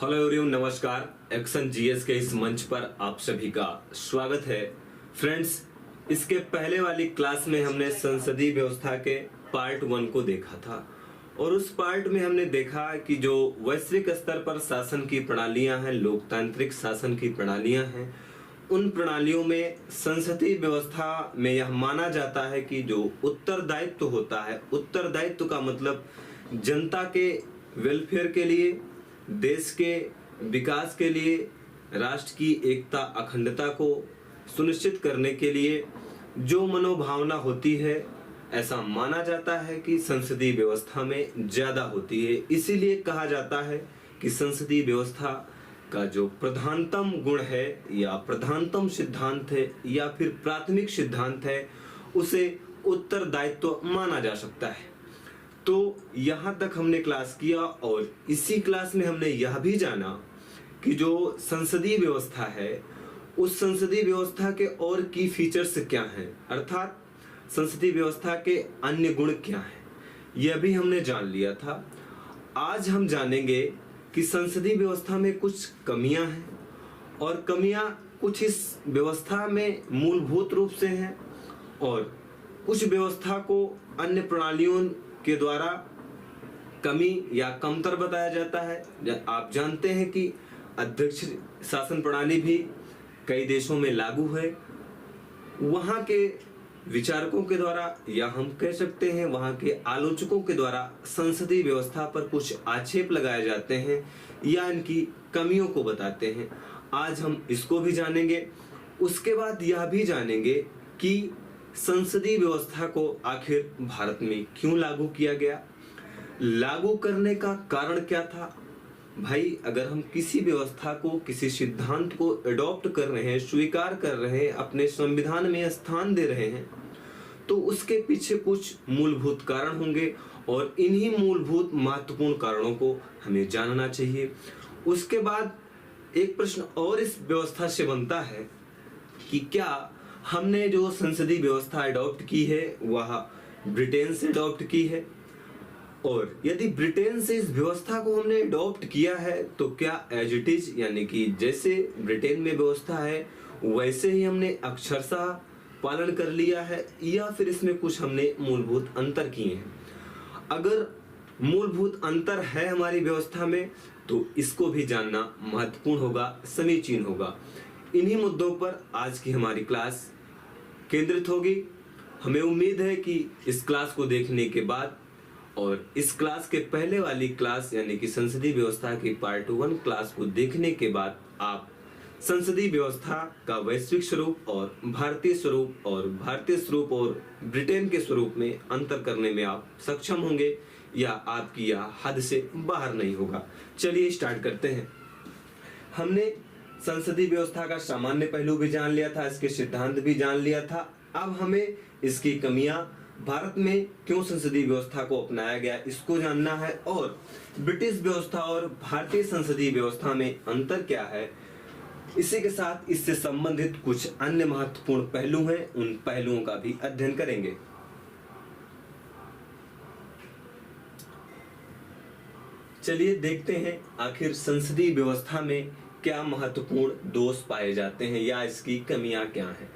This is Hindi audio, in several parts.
हेलो एवरीवन, नमस्कार। एक्शन जीएस के इस मंच पर आप सभी का स्वागत है। फ्रेंड्स, इसके पहले वाली क्लास में हमने संसदीय व्यवस्था के पार्ट 1 को देखा था और उस पार्ट में हमने देखा कि जो वैश्विक स्तर पर शासन की प्रणालियां हैं, लोकतांत्रिक शासन की प्रणालियां हैं, उन प्रणालियों में संसदीय व्यवस्था में यह माना जाता है कि जो उत्तरदायित्व होता है, उत्तरदायित्व का मतलब जनता के वेलफेयर के लिए, देश के विकास के लिए, राष्ट्र की एकता अखंडता को सुनिश्चित करने के लिए जो मनोभावना होती है, ऐसा माना जाता है कि संसदीय व्यवस्था में ज्यादा होती है। इसीलिए कहा जाता है कि संसदीय व्यवस्था का जो प्रधानतम गुण है या प्रधानतम सिद्धांत है या फिर प्राथमिक सिद्धांत है, उसे उत्तरदायित्व माना जा सकता है। तो यहाँ तक हमने क्लास किया और इसी क्लास में हमने यह भी जाना कि जो संसदीय व्यवस्था है, उस संसदीय व्यवस्था के और की फीचर्स क्या हैं, अर्थात संसदीय व्यवस्था के अन्य गुण क्या हैं, यह भी हमने जान लिया था। आज हम जानेंगे कि संसदीय व्यवस्था में कुछ कमियां हैं और कमियां कुछ इस व्यवस्था में मूलभूत रूप से हैं और कुछ व्यवस्था को अन्य प्रणालियों के द्वारा कमी या कमतर बताया जाता है। आप जानते हैं कि अध्यक्ष शासन प्रणाली भी कई देशों में लागू है। वहां के विचारकों के द्वारा या हम कह सकते हैं वहां के आलोचकों के द्वारा संसदीय व्यवस्था पर कुछ आक्षेप लगाए जाते हैं या इनकी कमियों को बताते हैं। आज हम इसको भी जानेंगे। उसके बाद यह भी जानेंगे कि संसदीय व्यवस्था को आखिर भारत में क्यों लागू किया गया, लागू करने का कारण क्या था। भाई, अगर हम किसी व्यवस्था को, किसी सिद्धांत को अडॉप्ट कर रहे हैं, स्वीकार कर रहे हैं, अपने संविधान में स्थान दे रहे हैं, तो उसके पीछे कुछ मूलभूत कारण होंगे और इन्हीं मूलभूत महत्वपूर्ण कारणों को हमें जानना चाहिए। उसके बाद एक प्रश्न और इस व्यवस्था से बनता है कि क्या हमने जो संसदीय व्यवस्था अडॉप्ट की है वह ब्रिटेन से अडॉप्ट की है, और यदि ब्रिटेन से इस व्यवस्था को हमने अडॉप्ट किया है तो क्या एज इट इज, यानी कि जैसे ब्रिटेन में व्यवस्था है वैसे ही हमने अक्षरशः पालन कर लिया है, या फिर इसमें कुछ हमने मूलभूत अंतर किए हैं। अगर मूलभूत अंतर है हमारी व्यवस्था में तो इसको भी जानना महत्वपूर्ण होगा, समीचीन होगा। इन्हीं मुद्दों पर आज की हमारी क्लास केंद्रित होगी। हमें उम्मीद है कि इस क्लास को देखने के बाद और इस क्लास के पहले वाली क्लास यानी कि संसदीय व्यवस्था की पार्ट 1 क्लास को देखने के बाद आप संसदीय व्यवस्था का वैश्विक स्वरूप और भारतीय स्वरूप और भारतीय स्वरूप और ब्रिटेन के स्वरूप में अंतर करने में आप सक्षम होंगे या आपकी यह हद से बाहर नहीं होगा। चलिए स्टार्ट करते हैं। हमने संसदीय व्यवस्था का सामान्य पहलू भी जान लिया था, इसके सिद्धांत भी जान लिया था। अब हमें इसकी कमियां, भारत में क्यों संसदीय व्यवस्था को अपनाया गया, इसको जानना है और ब्रिटिश व्यवस्था और भारतीय संसदीय व्यवस्था में अंतर क्या है। इसी के साथ इससे संबंधित कुछ अन्य महत्वपूर्ण पहलू हैं, उन पहलुओं का भी अध्ययन करेंगे। चलिए देखते हैं आखिर संसदीय व्यवस्था में क्या महत्वपूर्ण दोष पाए जाते हैं या इसकी कमियां क्या हैं।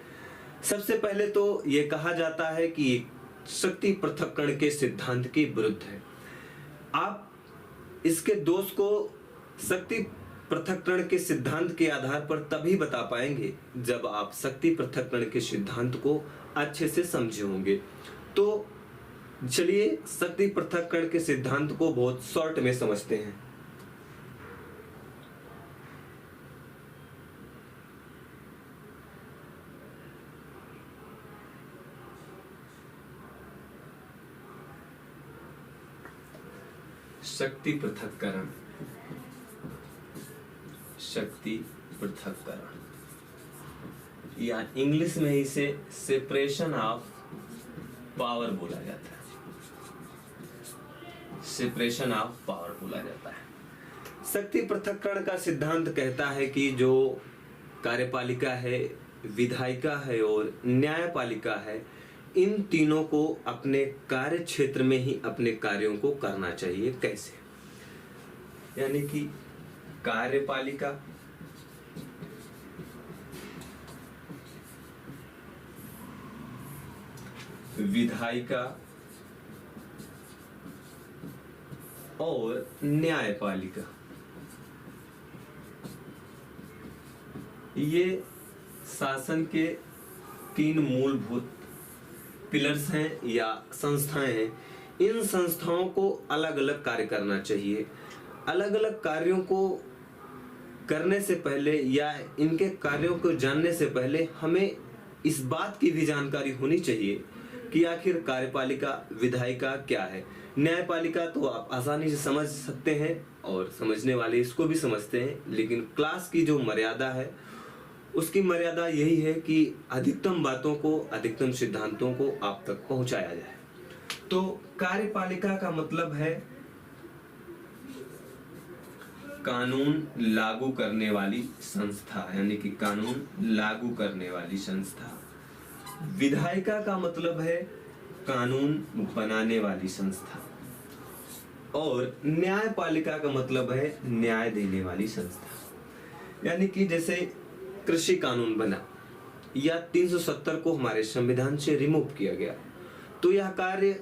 सबसे पहले तो यह कहा जाता है कि शक्ति पृथक्करण के सिद्धांत के विरुद्ध है। आप इसके दोष को शक्ति पृथक्करण के सिद्धांत के आधार पर तभी बता पाएंगे जब आप शक्ति पृथक्करण के सिद्धांत को अच्छे से समझे होंगे। तो चलिए शक्ति पृथक्करण के सिद्धांत को बहुत शॉर्ट में समझते हैं। शक्ति पृथक्करण, शक्ति पृथक्करण या इंग्लिश में इसे सेपरेशन ऑफ पावर बोला जाता है। सेपरेशन ऑफ पावर बोला जाता है। शक्ति पृथक्करण का सिद्धांत कहता है कि जो कार्यपालिका है, विधायिका है और न्यायपालिका है, इन तीनों को अपने कार्य क्षेत्र में ही अपने कार्यों को करना चाहिए। कैसे? यानी कि कार्यपालिका, विधायिका और न्यायपालिका। ये शासन के 3 मूलभूत पिलर्स हैं या संस्थाएं हैं। इन संस्थाओं को अलग अलग कार्य करना चाहिए। अलग अलग कार्यों को करने से पहले या इनके कार्यों को जानने से पहले हमें इस बात की भी जानकारी होनी चाहिए कि आखिर कार्यपालिका, विधायिका क्या है। न्यायपालिका तो आप आसानी से समझ सकते हैं और समझने वाले इसको भी समझते हैं, लेकिन क्लास की जो मर्यादा है उसकी मर्यादा यही है कि अधिकतम बातों को, अधिकतम सिद्धांतों को आप तक पहुंचाया जाए। तो कार्यपालिका का मतलब है कानून लागू करने वाली संस्था, यानी कि कानून लागू करने वाली संस्था। विधायिका का मतलब है कानून बनाने वाली संस्था और न्यायपालिका का मतलब है न्याय देने वाली संस्था। यानी कि जैसे कृषि कानून बना या 370 को हमारे संविधान से रिमूव किया गया, तो यह कार्य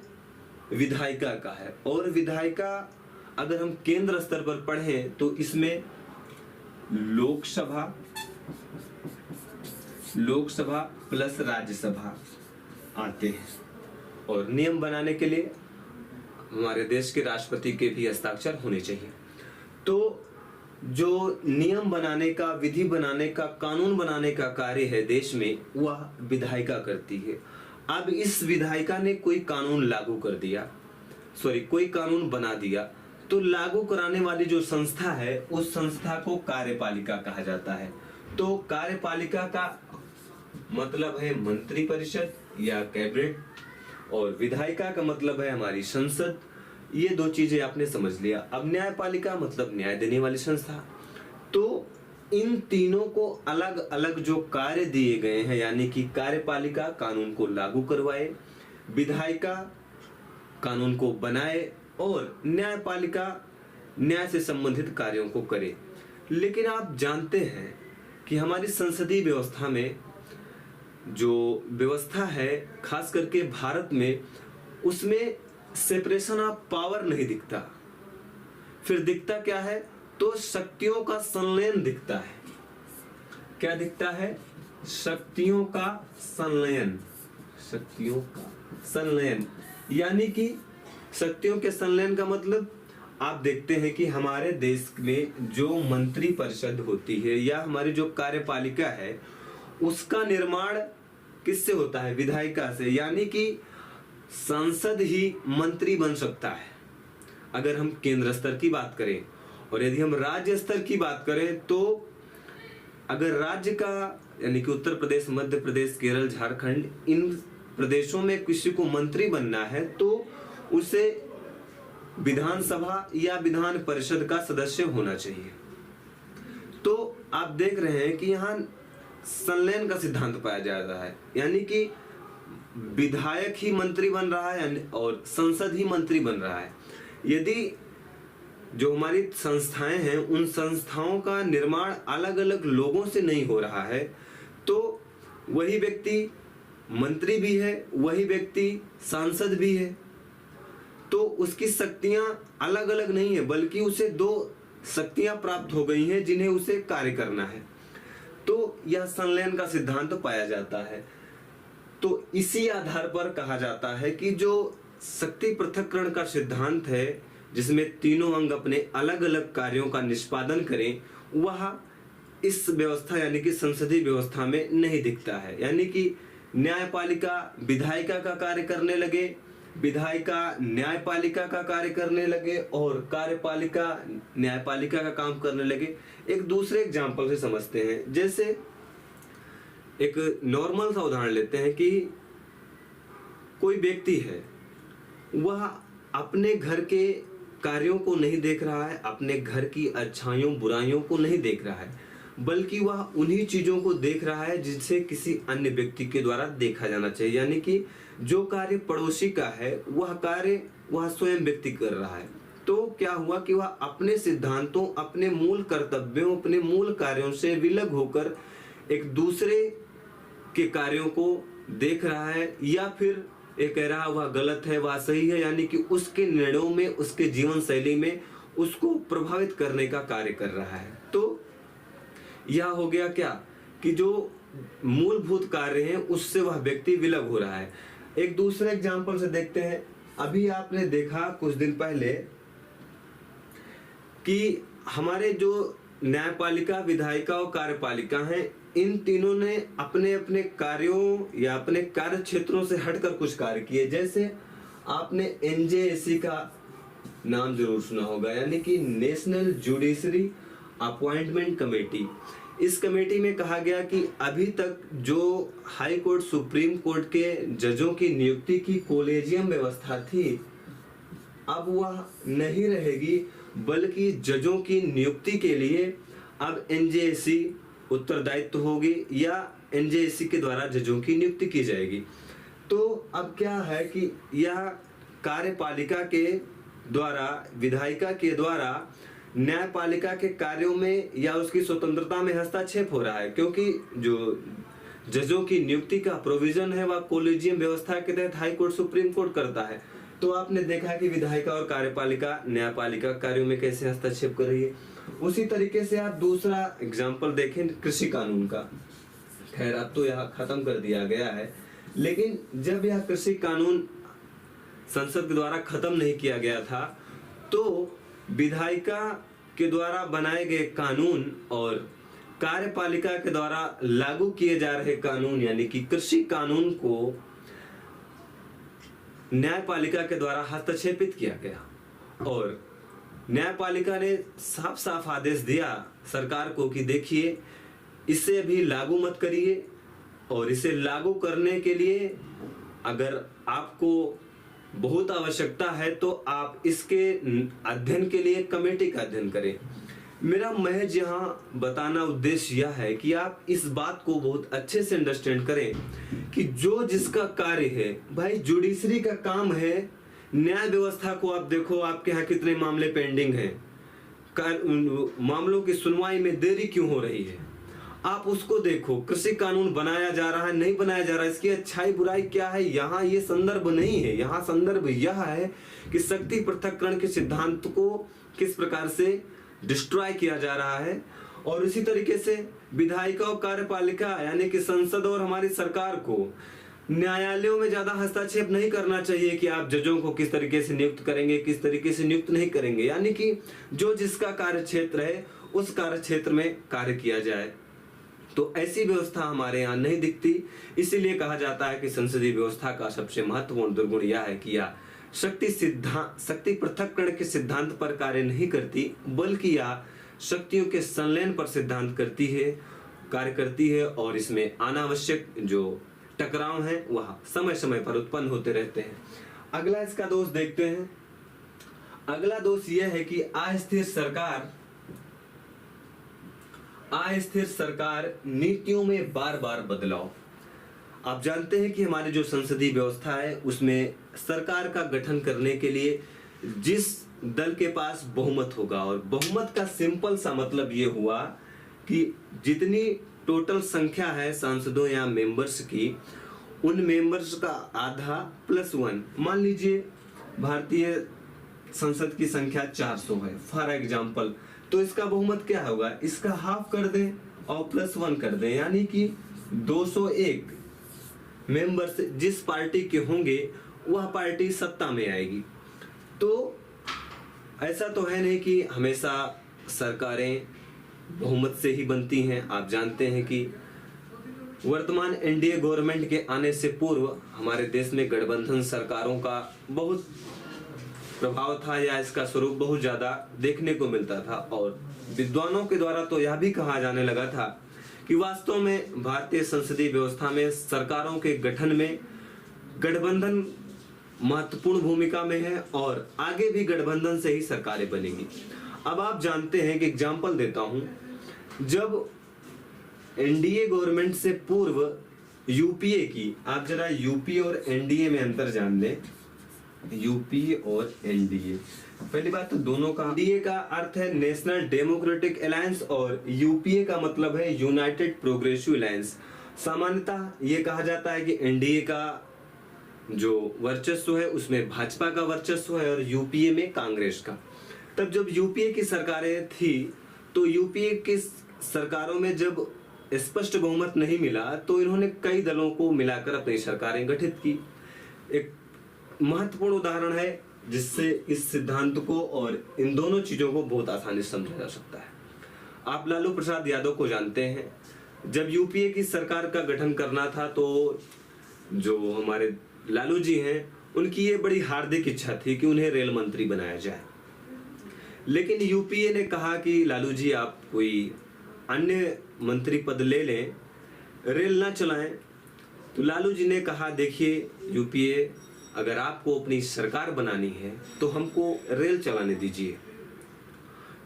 विधायिका का है। और विधायिका अगर हम केंद्र स्तर पर पढ़ें तो इसमें लोकसभा प्लस राज्यसभा आते हैं और नियम बनाने के लिए हमारे देश के राष्ट्रपति के भी हस्ताक्षर होने चाहिए। तो जो नियम बनाने का, विधि बनाने का, कानून बनाने का कार्य है देश में, वह विधायिका करती है। अब इस विधायिका ने कोई कानून लागू कर दिया, कोई कानून बना दिया, तो लागू कराने वाली जो संस्था है उस संस्था को कार्यपालिका कहा जाता है। तो कार्यपालिका का मतलब है मंत्रिपरिषद या कैबिनेट और विधायिका का मतलब है हमारी संसद। ये 2 चीजें आपने समझ लिया। अब न्यायपालिका मतलब न्याय देने वाली संस्था। तो इन तीनों को अलग अलग जो कार्य दिए गए हैं, यानी कि कार्यपालिका कानून को लागू करवाए, विधायिका कानून को बनाए और न्यायपालिका न्याय से संबंधित कार्यों को करे। लेकिन आप जानते हैं कि हमारी संसदीय व्यवस्था में जो व्यवस्था है, खास करके भारत में, उसमें सेपरेशन ऑफ पावर नहीं दिखता। फिर दिखता क्या है? तो शक्तियों का संलयन दिखता है। क्या दिखता है? शक्तियों का संलयन। शक्तियों का संलयन यानी कि शक्तियों के संलयन का मतलब आप देखते हैं कि हमारे देश में जो मंत्री परिषद होती है या हमारी जो कार्यपालिका है उसका निर्माण किससे होता है? विधायिका से। यानी कि संसद ही मंत्री बन सकता है अगर हम केंद्र स्तर की बात करें। और यदि हम राज्य स्तर की बात करें तो अगर राज्य का, यानी कि उत्तर प्रदेश, मध्य प्रदेश, केरल, झारखंड, इन प्रदेशों में किसी को मंत्री बनना है तो उसे विधानसभा या विधान परिषद का सदस्य होना चाहिए। तो आप देख रहे हैं कि यहाँ संलयन का सिद्धांत पाया जा रहा है, यानी कि विधायक ही मंत्री बन रहा है और संसद ही मंत्री बन रहा है। यदि जो हमारी संस्थाएं हैं उन संस्थाओं का निर्माण अलग अलग लोगों से नहीं हो रहा है तो वही व्यक्ति मंत्री भी है, वही व्यक्ति सांसद भी है, तो उसकी शक्तियां अलग अलग नहीं है, बल्कि उसे 2 शक्तियां प्राप्त हो गई हैं जिन्हें उसे कार्य करना है। तो यह संलयन का सिद्धांत पाया जाता है। तो इसी आधार पर कहा जाता है कि जो शक्ति पृथक्करण का सिद्धांत है, जिसमें तीनों अंग अपने अलग अलग कार्यों का निष्पादन करें, वह इस व्यवस्था यानी कि संसदीय व्यवस्था में नहीं दिखता है। यानी कि न्यायपालिका विधायिका का कार्य करने लगे, विधायिका न्यायपालिका का कार्य करने लगे और कार्यपालिका न्यायपालिका का काम करने लगे। एक दूसरे एग्जाम्पल से समझते हैं। जैसे एक नॉर्मल सा उदाहरण लेते हैं कि कोई व्यक्ति है, वह अपने घर के कार्यों को नहीं देख रहा है, अपने घर की अच्छाइयों बुराइयों को नहीं देख रहा है, बल्कि वह उन्हीं चीजों को देख रहा है जिसे किसी अन्य व्यक्ति के द्वारा देखा जाना चाहिए। यानी कि जो कार्य पड़ोसी का है वह कार्य वह स्वयं व्यक्ति कर रहा है। तो क्या हुआ कि वह अपने सिद्धांतों, अपने मूल कर्तव्यों, अपने मूल कार्यों से विलग होकर एक दूसरे के कार्यों को देख रहा है, या फिर ये कह रहा वह गलत है वह सही है, यानी कि उसके निर्णयों में, उसके जीवन शैली में उसको प्रभावित करने का कार्य कर रहा है। तो यह हो गया क्या कि जो मूलभूत कार्य हैं उससे वह व्यक्ति विलग हो रहा है। एक दूसरे एग्जाम्पल से देखते हैं। अभी आपने देखा कुछ दिन पहले कि हमारे जो न्यायपालिका, विधायिका और कार्यपालिका हैं, इन तीनों ने अपने अपने कार्यों या अपने कार्य क्षेत्रों से हटकर कुछ कार्य किए। जैसे आपने एनजेएसी का नाम जरूर सुना होगा, यानी कि नेशनल जुडिशरी अपॉइंटमेंट कमेटी। इस कमेटी में कहा गया कि अभी तक जो हाई कोर्ट, सुप्रीम कोर्ट के जजों की नियुक्ति की कोलेजियम व्यवस्था थी, अब वह नहीं रहेगी, बल्कि जजों की नियुक्ति के लिए अब एनजेएसी उत्तरदायित्व होगी या एनजेएसी के द्वारा जजों की नियुक्ति की जाएगी। तो अब क्या है कि यह कार्यपालिका के द्वारा, विधायिका के द्वारा न्यायपालिका के कार्यों में या उसकी स्वतंत्रता में हस्तक्षेप हो रहा है, क्योंकि जो जजों की नियुक्ति का प्रोविजन है वह कोलेजियम व्यवस्था के तहत हाई कोर्ट, सुप्रीम कोर्ट करता है। तो आपने देखा कि विधायिका और कार्यपालिका न्यायपालिका कार्यों में कैसे हस्तक्षेप कर रही है। उसी तरीके से आप दूसरा एग्जाम्पल देखें कृषि कानून का। खैर अब तो यह खत्म कर दिया गया है, लेकिन जब यह कृषि कानून संसद के द्वारा खत्म नहीं किया गया था, तो विधायिका के द्वारा बनाए गए कानून और कार्यपालिका के द्वारा लागू किए जा रहे कानून, यानी कि कृषि कानून को न्यायपालिका के द्वारा हस्तक्षेपित किया गया और न्यायपालिका ने साफ साफ आदेश दिया सरकार को कि देखिए, इसे अभी लागू मत करिए, और इसे लागू करने के लिए अगर आपको बहुत आवश्यकता है तो आप इसके अध्ययन के लिए कमेटी का अध्ययन करें। मेरा महज यहाँ बताना उद्देश्य यह है कि आप इस बात को बहुत अच्छे से अंडरस्टैंड करें कि जो जिसका कार्य है, भाई जुडिशरी का काम है, न्याय व्यवस्था को आप देखो, आपके यहाँ कितने मामले पेंडिंग हैं, मामलों की सुनवाई में देरी क्यों हो रही है, आप उसको देखो। कृषि कानून बनाया जा रहा है, नहीं बनाया जा रहा है, इसकी अच्छाई बुराई क्या है, यहाँ ये संदर्भ नहीं है। यहाँ संदर्भ यह है कि शक्ति पृथक्करण के सिद्धांत को किस प्रकार से डिस्ट्रॉय किया जा रहा है। और इसी तरीके से विधायिका और कार्यपालिका यानी कि संसद और हमारी सरकार को न्यायालयों में ज्यादा हस्तक्षेप नहीं करना चाहिए कि आप जजों को किस तरीके से नियुक्त करेंगे, किस तरीके से नियुक्त नहीं करेंगे, यानी कि जो जिसका कार्य क्षेत्र है उस कार्य क्षेत्र में कार्य किया जाए। तो ऐसी व्यवस्था हमारे यहाँ नहीं दिखती। इसीलिए कहा जाता है कि संसदीय व्यवस्था का सबसे महत्वपूर्ण दुर्गुण यह है कि यह शक्ति पृथक्करण के सिद्धांत पर कार्य नहीं करती, बल्कि यह शक्तियों के संलयन पर सिद्धांत कार्य करती है और इसमें अनावश्यक जो टकराव है वह समय समय पर उत्पन्न होते रहते हैं। अगला इसका दोष देखते हैं। अगला दोष यह है कि अस्थिर सरकार नीतियों में बार बार बदलाव। आप जानते हैं कि हमारी जो संसदीय व्यवस्था है उसमें सरकार का गठन करने के लिए जिस दल के पास बहुमत होगा, और बहुमत का सिंपल सा मतलब ये हुआ कि जितनी टोटल संख्या है सांसदों या मेंबर्स की, उन मेंबर्स का आधा +1। मान लीजिए भारतीय संसद की संख्या 400 है फॉर एग्जाम्पल, तो इसका बहुमत क्या होगा, इसका हाफ कर दें और +1 कर दें, यानी कि 201 मेंबर्स जिस पार्टी के होंगे वह पार्टी सत्ता में आएगी। तो ऐसा तो है नहीं कि हमेशा सरकारें बहुमत से ही बनती हैं। आप जानते हैं कि वर्तमान एनडीए गवर्नमेंट के आने से पूर्व हमारे देश में गठबंधन सरकारों का बहुत प्रभाव था या इसका स्वरूप बहुत ज्यादा देखने को मिलता था, और विद्वानों के द्वारा तो यह भी कहा जाने लगा था कि वास्तव में भारतीय संसदीय व्यवस्था में सरकारों के गठन में गठबंधन महत्वपूर्ण भूमिका में है और आगे भी गठबंधन से ही सरकारें बनेंगी। अब आप जानते हैं कि एग्जाम्पल देता हूं, जब एनडीए गवर्नमेंट से पूर्व यूपीए की, आप जरा यूपीए और एनडीए में अंतर जान लें, यूपीए और एनडीए। पहली बात तो दोनों का, एनडीए का अर्थ है नेशनल डेमोक्रेटिक अलायंस और यूपीए का मतलब है यूनाइटेड प्रोग्रेसिव अलायंस। सामान्यतः ये कहा जाता है कि एनडीए का जो वर्चस्व है उसमें भाजपा का वर्चस्व है और यूपीए में कांग्रेस का। तब जब यूपीए की सरकारें थी तो यूपीए की सरकारों में जब स्पष्ट बहुमत नहीं मिला तो इन्होंने कई दलों को मिलाकर अपनी सरकारें गठित की। एक महत्वपूर्ण उदाहरण है जिससे इस सिद्धांत को और इन दोनों चीजों को बहुत आसानी से समझा जा सकता है। आप लालू प्रसाद यादव को जानते हैं। जब यूपीए की सरकार का गठन करना था तो जो हमारे लालू जी हैं उनकी ये बड़ी हार्दिक इच्छा थी कि उन्हें रेल मंत्री बनाया जाए, लेकिन यूपीए ने कहा कि लालू जी आप कोई अन्य मंत्री पद ले लें, रेल ना चलाएं। तो लालू जी ने कहा देखिए यूपीए, अगर आपको अपनी सरकार बनानी है तो हमको रेल चलाने दीजिए,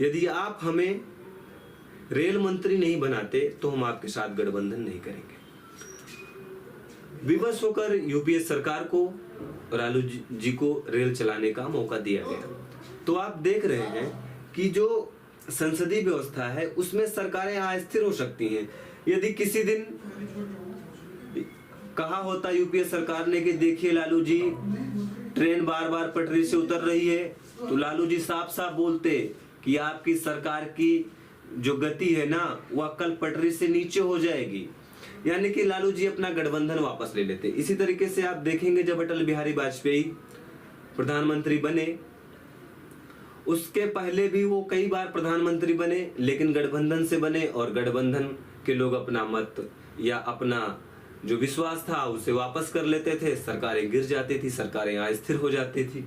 यदि आप हमें रेल मंत्री नहीं बनाते तो हम आपके साथ गठबंधन नहीं करेंगे। विवश होकर यूपीए सरकार को लालू जी को रेल चलाने का मौका दिया गया। तो आप देख रहे हैं कि जो संसदीय व्यवस्था है उसमें सरकारें अस्थिर हो सकती हैं। यदि किसी दिन कहा होता यूपीए सरकार ने कि देखिए लालू जी ट्रेन बार बार पटरी से उतर रही है, तो लालू जी साफ साफ बोलते कि आपकी सरकार की जो गति है ना वह कल पटरी से नीचे हो जाएगी, यानी कि लालू जी अपना गठबंधन वापस ले लेते। इसी तरीके से आप देखेंगे जब अटल बिहारी वाजपेयी प्रधानमंत्री बने, उसके पहले भी वो कई बार प्रधानमंत्री बने लेकिन गठबंधन से बने और गठबंधन के लोग अपना मत या अपना जो विश्वास था उसे वापस कर लेते थे, सरकारें गिर जाती थी, सरकारें अस्थिर हो जाती थी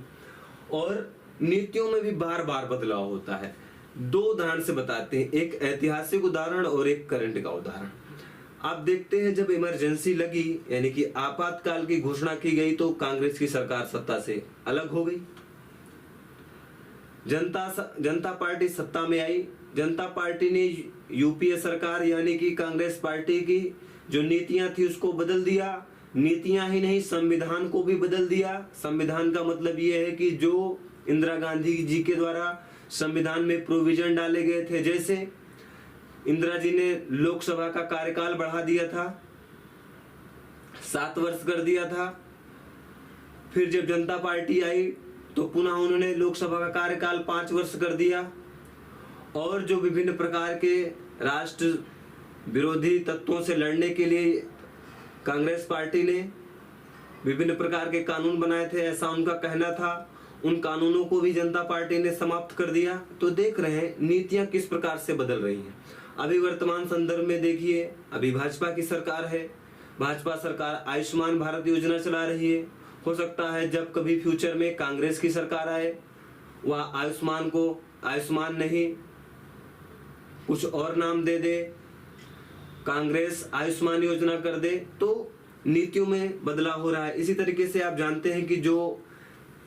और नीतियों में भी बार बार बदलाव होता है। दो उदाहरण से बताते हैं, एक ऐतिहासिक उदाहरण और एक करंट का उदाहरण। आप देखते हैं जब इमरजेंसी लगी यानी कि आपातकाल की घोषणा की गई तो कांग्रेस की सरकार सत्ता से अलग हो गई, जनता पार्टी सत्ता में आई। जनता पार्टी ने यूपीए सरकार यानी कि कांग्रेस पार्टी की जो नीतियां थी उसको बदल दिया। नीतियां ही नहीं संविधान को भी बदल दिया। संविधान का मतलब यह है कि जो इंदिरा गांधी जी के द्वारा संविधान में प्रोविजन डाले गए थे, जैसे इंदिरा जी ने लोकसभा का कार्यकाल बढ़ा दिया था, 7 वर्ष कर दिया था। फिर जब जनता पार्टी आई तो पुनः उन्होंने लोकसभा का कार्यकाल 5 वर्ष कर दिया और जो विभिन्न प्रकार के राष्ट्र विरोधी तत्वों से लड़ने के लिए कांग्रेस पार्टी ने विभिन्न प्रकार के कानून बनाए थे, ऐसा उनका कहना था। उन कानूनों को भी जनता पार्टी ने समाप्त कर दिया। तो देख रहे हैं नीतियां किस प्रकार से बदल रही हैं। अभी वर्तमान संदर्भ में देखिए, अभी भाजपा की सरकार है, भाजपा सरकार आयुष्मान भारत योजना चला रही है। हो सकता है जब कभी फ्यूचर में कांग्रेस की सरकार आए वह आयुष्मान को आयुष्मान नहीं कुछ और नाम दे दे, कांग्रेस आयुष्मान योजना कर दे, तो नीतियों में बदलाव हो रहा है। इसी तरीके से आप जानते हैं कि जो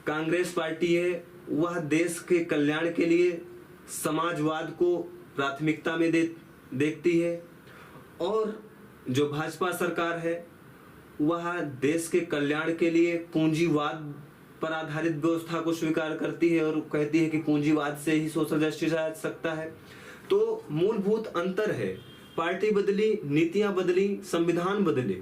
कांग्रेस पार्टी है वह देश के कल्याण के लिए समाजवाद को प्राथमिकता में देखती है और जो भाजपा सरकार है वह देश के कल्याण के लिए पूंजीवाद पर आधारित व्यवस्था को स्वीकार करती है और कहती है कि पूंजीवाद से ही सोशल जस्टिस आ सकता है। तो मूलभूत अंतर है, पार्टी बदली, नीतियां बदली, संविधान बदले।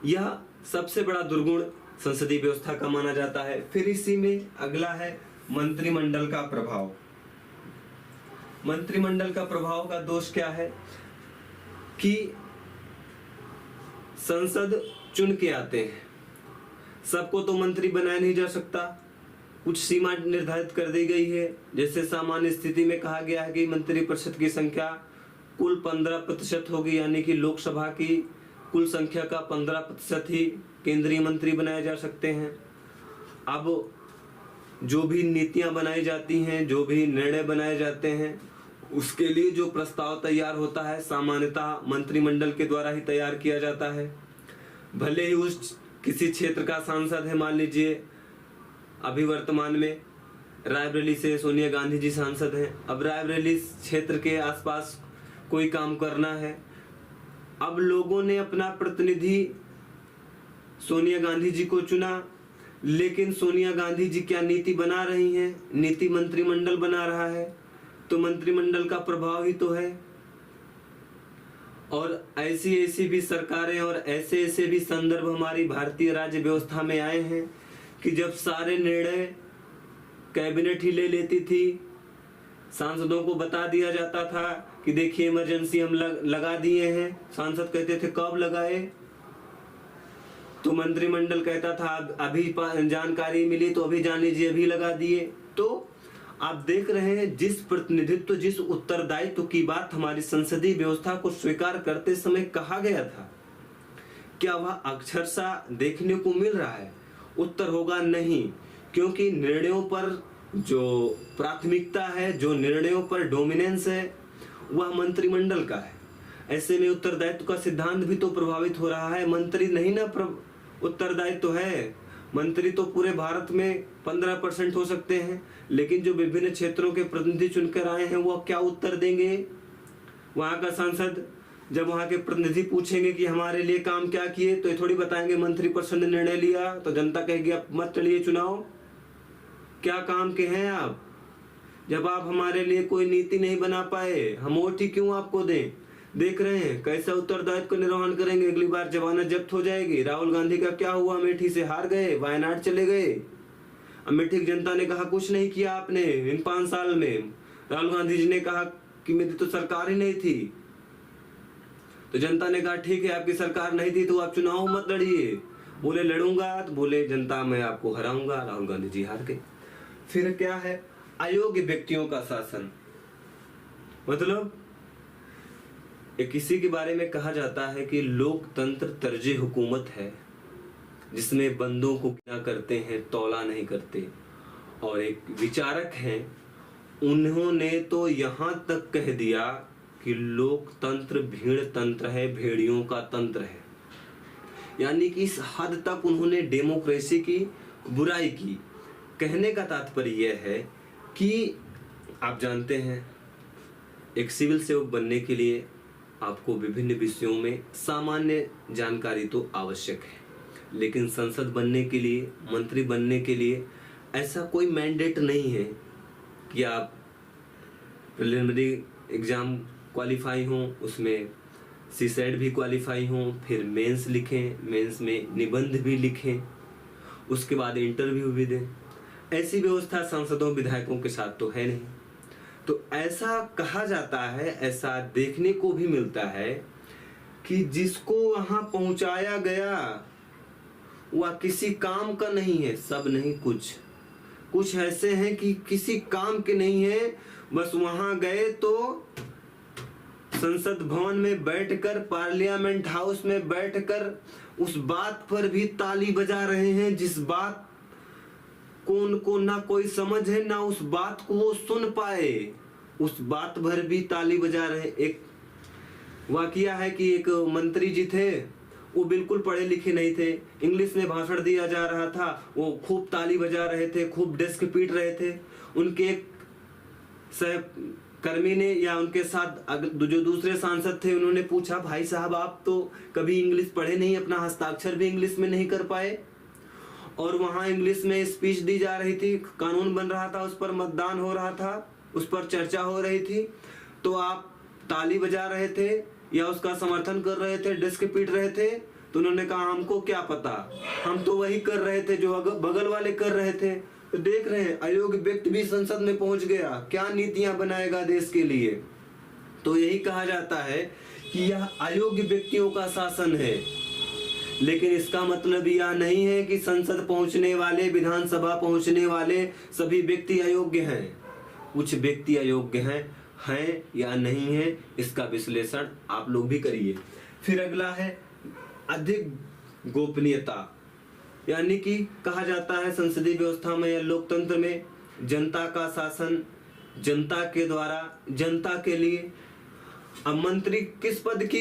यह सबसे बड़ा दुर्गुण संसदीय व्यवस्था का माना जाता है। फिर इसी में अगला है मंत्रिमंडल का प्रभाव। मंत्रिमंडल का प्रभाव का दोष क्या है कि संसद चुन के आते हैं, सबको तो मंत्री बनाया नहीं जा सकता, कुछ सीमा निर्धारित कर दी गई है। जैसे सामान्य स्थिति में कहा गया है कि मंत्री परिषद की संख्या कुल 15% होगी, यानी कि लोकसभा की कुल संख्या का 15% ही केंद्रीय मंत्री बनाए जा सकते हैं। अब जो भी नीतियां बनाई जाती हैं, जो भी निर्णय बनाए जाते हैं, उसके लिए जो प्रस्ताव तैयार होता है सामान्यतः मंत्रिमंडल के द्वारा ही तैयार किया जाता है। भले ही उस किसी क्षेत्र का सांसद है, मान लीजिए अभी वर्तमान में रायबरेली से सोनिया गांधी जी सांसद हैं, अब रायबरेली क्षेत्र के आसपास कोई काम करना है, अब लोगों ने अपना प्रतिनिधि सोनिया गांधी जी को चुना, लेकिन सोनिया गांधी जी क्या नीति बना रही हैं? नीति मंत्रिमंडल बना रहा है, तो मंत्रिमंडल का प्रभाव ही तो है। और ऐसी ऐसी भी सरकारें और ऐसे ऐसे भी संदर्भ हमारी भारतीय राज्य व्यवस्था में आए हैं कि जब सारे निर्णय कैबिनेट ही ले लेती थी, सांसदों को बता दिया जाता था कि देखिए इमरजेंसी हम लगा दिए हैं। सांसद कहते थे कब लगाए? तो मंत्रिमंडल कहता था अभी जानकारी मिली तो अभी जान लीजिए, अभी लगा दिए। तो आप देख रहे हैं जिस प्रतिनिधित्व, जिस उत्तरदायित्व की बात हमारी संसदीय व्यवस्था को स्वीकार करते समय कहा गया था, क्या वह अक्षरशः देखने को मिल रहा है? उत्तर होगा नहीं, क्योंकि निर्णयों पर जो प्राथमिकता है, जो निर्णयों पर डोमिनेंस है, वह मंत्रिमंडल का है। ऐसे में उत्तरदायित्व का सिद्धांत भी तो प्रभावित हो रहा है। मंत्री नहीं ना उत्तरदायित्व है। मंत्री तो पूरे भारत में 15% हो सकते हैं, लेकिन जो विभिन्न क्षेत्रों के प्रतिनिधि चुनकर आए हैं वो क्या उत्तर देंगे? वहां का सांसद जब वहां के प्रतिनिधि पूछेंगे कि हमारे लिए काम क्या किए, तो ये थोड़ी बताएंगे मंत्री परिषद ने निर्णय लिया, तो जनता कहेगी अब मत चलिए चुनाव, क्या काम के हैं आप? जब आप हमारे लिए कोई नीति नहीं बना पाए, हम वोट ही क्यों आपको दें? देख रहे हैं कैसा उत्तरदायित्व का निर्वहन करेंगे। अगली बार जमानत जब्त हो जाएगी। राहुल गांधी का क्या हुआ? अमेठी से हार गए, वायनाड चले गए। अमेठी की जनता ने कहा कुछ नहीं किया आपने इन 5 साल में। राहुल गांधी जी ने कहा कि मेरी तो सरकार ही नहीं थी। तो जनता ने कहा ठीक है, आपकी सरकार नहीं थी तो आप चुनाव मत लड़िए। बोले लड़ूंगा, तो बोले जनता मैं आपको हराऊंगा। राहुल गांधी जी हार गए। फिर क्या है? अयोग्य व्यक्तियों का शासन। मतलब किसी के बारे में कहा जाता है कि लोकतंत्र तर्जे हुकूमत है, जिसमें बंदों को क्या करते हैं तौला नहीं करते। और एक विचारक हैं, उन्होंने तो यहां तक कह दिया कि लोकतंत्र भीड़ तंत्र है, भेड़ियों का तंत्र है। यानी कि इस हद तक उन्होंने डेमोक्रेसी की बुराई की। कहने का तात्पर्य यह है कि आप जानते हैं एक सिविल सेवक बनने के लिए आपको विभिन्न विषयों में सामान्य जानकारी तो आवश्यक है, लेकिन संसद बनने के लिए, मंत्री बनने के लिए ऐसा कोई मैंडेट नहीं है कि आप प्रिलिमिनरी एग्जाम क्वालिफाई हों, उसमें सीसेट भी क्वालिफाई हों, फिर मेंस लिखें, मेंस में निबंध भी लिखें, उसके बाद इंटरव्यू भी दें। ऐसी व्यवस्था सांसदों विधायकों के साथ तो है नहीं। तो ऐसा कहा जाता है, ऐसा देखने को भी मिलता है कि जिसको वहां पहुंचाया गया वह किसी काम का नहीं है। सब नहीं, कुछ ऐसे हैं कि किसी काम के नहीं है, बस वहां गए तो संसद भवन में बैठकर, पार्लियामेंट हाउस में बैठकर उस बात पर भी ताली बजा रहे हैं जिस बात को उनको ना कोई समझ है, ना उस बात को वो सुन पाए, उस बात भर भी ताली बजा रहे। एक वाकया है कि एक मंत्री जी थे, वो बिल्कुल पढ़े लिखे नहीं थे, इंग्लिश में भाषण दिया जा रहा था, वो खूब ताली बजा रहे थे, खूब डेस्क पीट रहे थे। उनके एक सहकर्मी ने या उनके साथ जो दूसरे सांसद थे, उन्होंने पूछा भाई साहब आप तो कभी इंग्लिश पढ़े नहीं, अपना हस्ताक्षर भी इंग्लिश में नहीं कर पाए, और वहां इंग्लिश में स्पीच दी जा रही थी, कानून बन रहा था, उस पर मतदान हो रहा था, उस पर चर्चा हो रही थी, तो आप ताली बजा रहे थे या उसका समर्थन कर रहे थे, डेस्क पीट रहे थे। तो उन्होंने कहा हमको क्या पता, हम तो वही कर रहे थे जो बगल वाले कर रहे थे। तो देख रहे हैं अयोग्य व्यक्ति भी संसद में पहुंच गया, क्या नीतियां बनाएगा देश के लिए। तो यही कहा जाता है कि यह अयोग्य व्यक्तियों का शासन है। लेकिन इसका मतलब यह नहीं है कि संसद पहुंचने वाले, विधानसभा पहुंचने वाले सभी व्यक्ति अयोग्य हैं। कुछ व्यक्ति अयोग्य हैं या नहीं है, इसका विश्लेषण आप लोग भी करिए। फिर अगला है अधिक गोपनीयता। यानी कि कहा जाता है संसदीय व्यवस्था में या लोकतंत्र में जनता का शासन, जनता के द्वारा, जनता के लिए। अब मंत्री किस पद की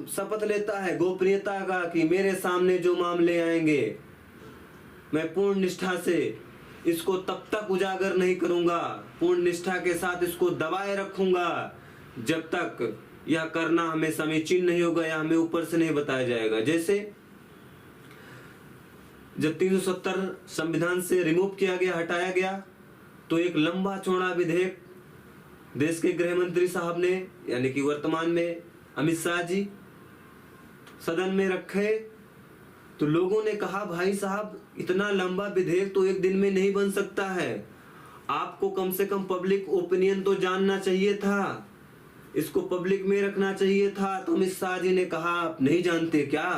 शपथ लेता है? गोपनीयता का, कि मेरे सामने जो मामले आएंगे मैं पूर्ण निष्ठा से इसको तब तक उजागर नहीं करूंगा, पूर्ण निष्ठा के साथ इसको दबाए रखूंगा जब तक यह करना हमें समीचीन नहीं होगा या हमें ऊपर से नहीं बताया जाएगा। जैसे जब 370 संविधान से रिमूव किया गया, हटाया गया, तो एक लंबा चौड़ा विधेयक देश के गृह मंत्री साहब ने, यानी कि वर्तमान में अमित शाह जी, सदन में रखे। तो लोगों ने कहा भाई साहब इतना लंबा विधेयक तो एक दिन में नहीं बन सकता है, आपको कम से कम पब्लिक ओपिनियन तो जानना चाहिए था, इसको पब्लिक में रखना चाहिए था। तो अमित शाह जी ने कहा आप नहीं जानते क्या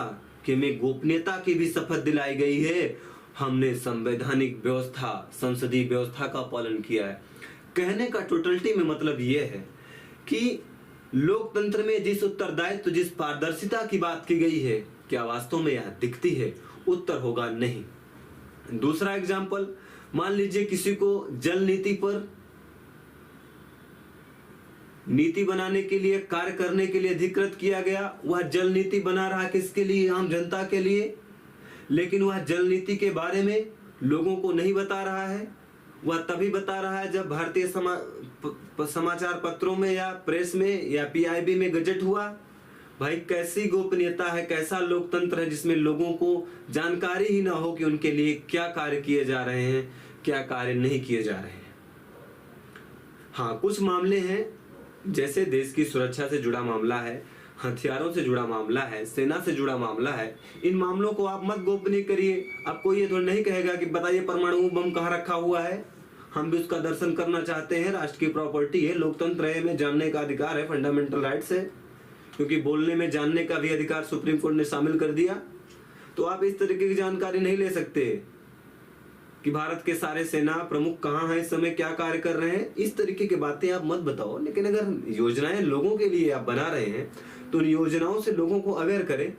कि हमें गोपनीयता की भी शपथ दिलाई गई है, हमने संवैधानिक व्यवस्था, संसदीय व्यवस्था का पालन किया है। कहने का टोटलिटी में मतलब यह है कि लोकतंत्र में जिस उत्तरदायित्व, जिस पारदर्शिता की बात की गई है, क्या वास्तव में यह दिखती है? उत्तर होगा नहीं। दूसरा एग्जाम्पल, मान लीजिए किसी को जल नीति पर नीति बनाने के लिए, कार्य करने के लिए अधिकृत किया गया। वह जल नीति बना रहा किसके लिए? आम जनता के लिए। लेकिन वह जल नीति के बारे में लोगों को नहीं बता रहा है। वह तभी बता रहा है जब भारतीय समाचार पत्रों में या प्रेस में या पीआईबी में गजट हुआ। भाई कैसी गोपनीयता है, कैसा लोकतंत्र है जिसमें लोगों को जानकारी ही ना हो कि उनके लिए क्या कार्य किए जा रहे हैं, क्या कार्य नहीं किए जा रहे हैं। हाँ, कुछ मामले हैं जैसे देश की सुरक्षा से जुड़ा मामला है, हथियारों से जुड़ा मामला है, सेना से जुड़ा मामला है, इन मामलों को आप मत गोपनीय करिए। आपको ये तो नहीं कहेगा कि बताइए परमाणु बम कहाँ रखा हुआ है, हम भी उसका दर्शन करना चाहते हैं, राष्ट्र की प्रॉपर्टी है, लोकतंत्र है, में जानने का अधिकार है, फंडामेंटल राइट्स है, क्योंकि बोलने में जानने का भी अधिकार सुप्रीम कोर्ट ने शामिल कर दिया। तो आप इस तरीके की जानकारी नहीं ले सकते कि भारत के सारे सेना प्रमुख कहाँ हैं इस समय, क्या कार्य कर रहे हैं, इस तरीके की बातें आप मत बताओ। लेकिन अगर योजनाएं लोगों के लिए आप बना रहे हैं तो उन योजनाओं से लोगों को अवेयर करें।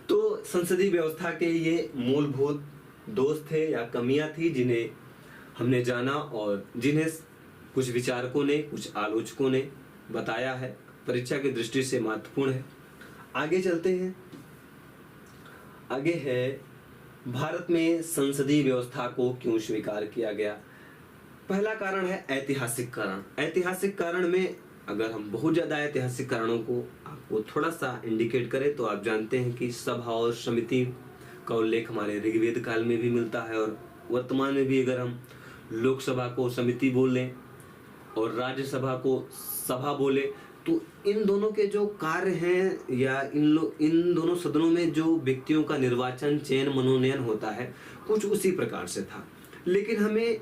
तो संसदीय व्यवस्था के ये मूलभूत दोष थे या कमियां थी जिन्हें हमने जाना और जिन्हें कुछ विचारकों ने, कुछ आलोचकों ने बताया है, परीक्षा की दृष्टि से महत्वपूर्ण है। आगे चलते हैं। आगे है भारत में संसदीय व्यवस्था को क्यों स्वीकार किया गया। पहला कारण है ऐतिहासिक कारण। ऐतिहासिक कारण में अगर हम बहुत ज्यादा ऐतिहासिक कारणों को आपको थोड़ा सा इंडिकेट करें तो आप जानते हैं कि सभा और समिति का उल्लेख हमारे ऋग्वेद काल में भी मिलता है, और वर्तमान में भी अगर हम लोकसभा को समिति बोलें और राज्यसभा को सभा बोले तो इन दोनों के जो कार्य हैं या इन दोनों सदनों में जो व्यक्तियों का निर्वाचन, चयन, मनोनयन होता है कुछ उसी प्रकार से था। लेकिन हमें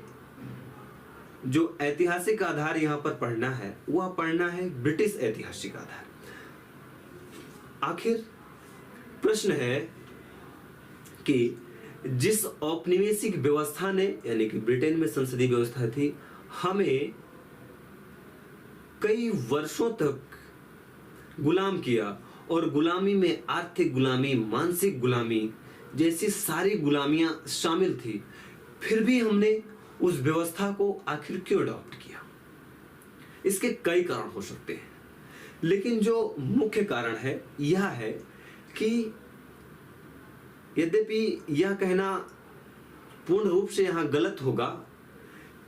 जो ऐतिहासिक आधार यहाँ पर पढ़ना है वह पढ़ना है ब्रिटिश ऐतिहासिक आधार। आखिर प्रश्न है कि जिस औपनिवेशिक व्यवस्था ने, यानी कि ब्रिटेन में संसदीय व्यवस्था थी, हमें कई वर्षों तक गुलाम किया, और गुलामी में आर्थिक गुलामी, मानसिक गुलामी जैसी सारी गुलामियां शामिल थी, फिर भी हमने उस व्यवस्था को आखिर क्यों अडॉप्ट किया? इसके कई कारण हो सकते हैं, लेकिन जो मुख्य कारण है यह है कि यद्यपि यह कहना पूर्ण रूप से यहां गलत होगा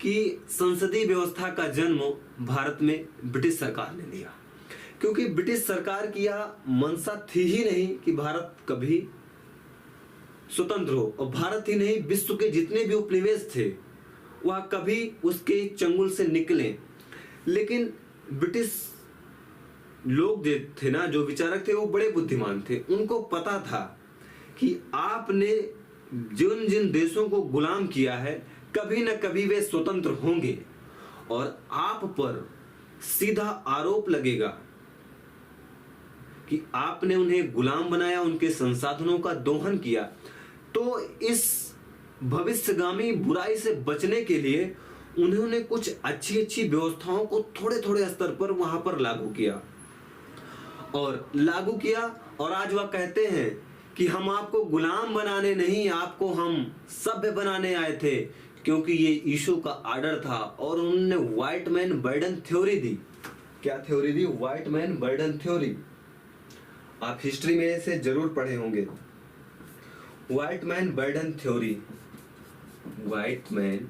कि संसदीय व्यवस्था का जन्म भारत में ब्रिटिश सरकार ने लिया, क्योंकि ब्रिटिश सरकार की यह मंशा थी ही नहीं कि भारत कभी स्वतंत्र हो, और भारत ही नहीं विश्व के जितने भी उपनिवेश थे वह कभी उसके चंगुल से निकले। लेकिन ब्रिटिश लोग जो थे ना, जो विचारक थे, वो बड़े बुद्धिमान थे। उनको पता था कि आपने जिन जिन देशों को गुलाम किया है कभी न कभी वे स्वतंत्र होंगे, और आप पर सीधा आरोप लगेगा कि आपने उन्हें गुलाम बनाया, उनके संसाधनों का दोहन किया। तो इस भविष्यगामी बुराई से बचने के लिए उन्होंने कुछ अच्छी अच्छी व्यवस्थाओं को थोड़े थोड़े स्तर पर वहां पर लागू किया, और आज वह कहते हैं कि हम आपको गुलाम बनाने नहीं, आपको हम सभ्य बनाने आए थे, क्योंकि ये ईशो का आर्डर था। और उन्होंने व्हाइट मैन बर्डन थ्योरी दी। क्या थ्योरी दी? White man burden theory. आप हिस्ट्री में से जरूर पढ़े होंगे। White man burden theory, white man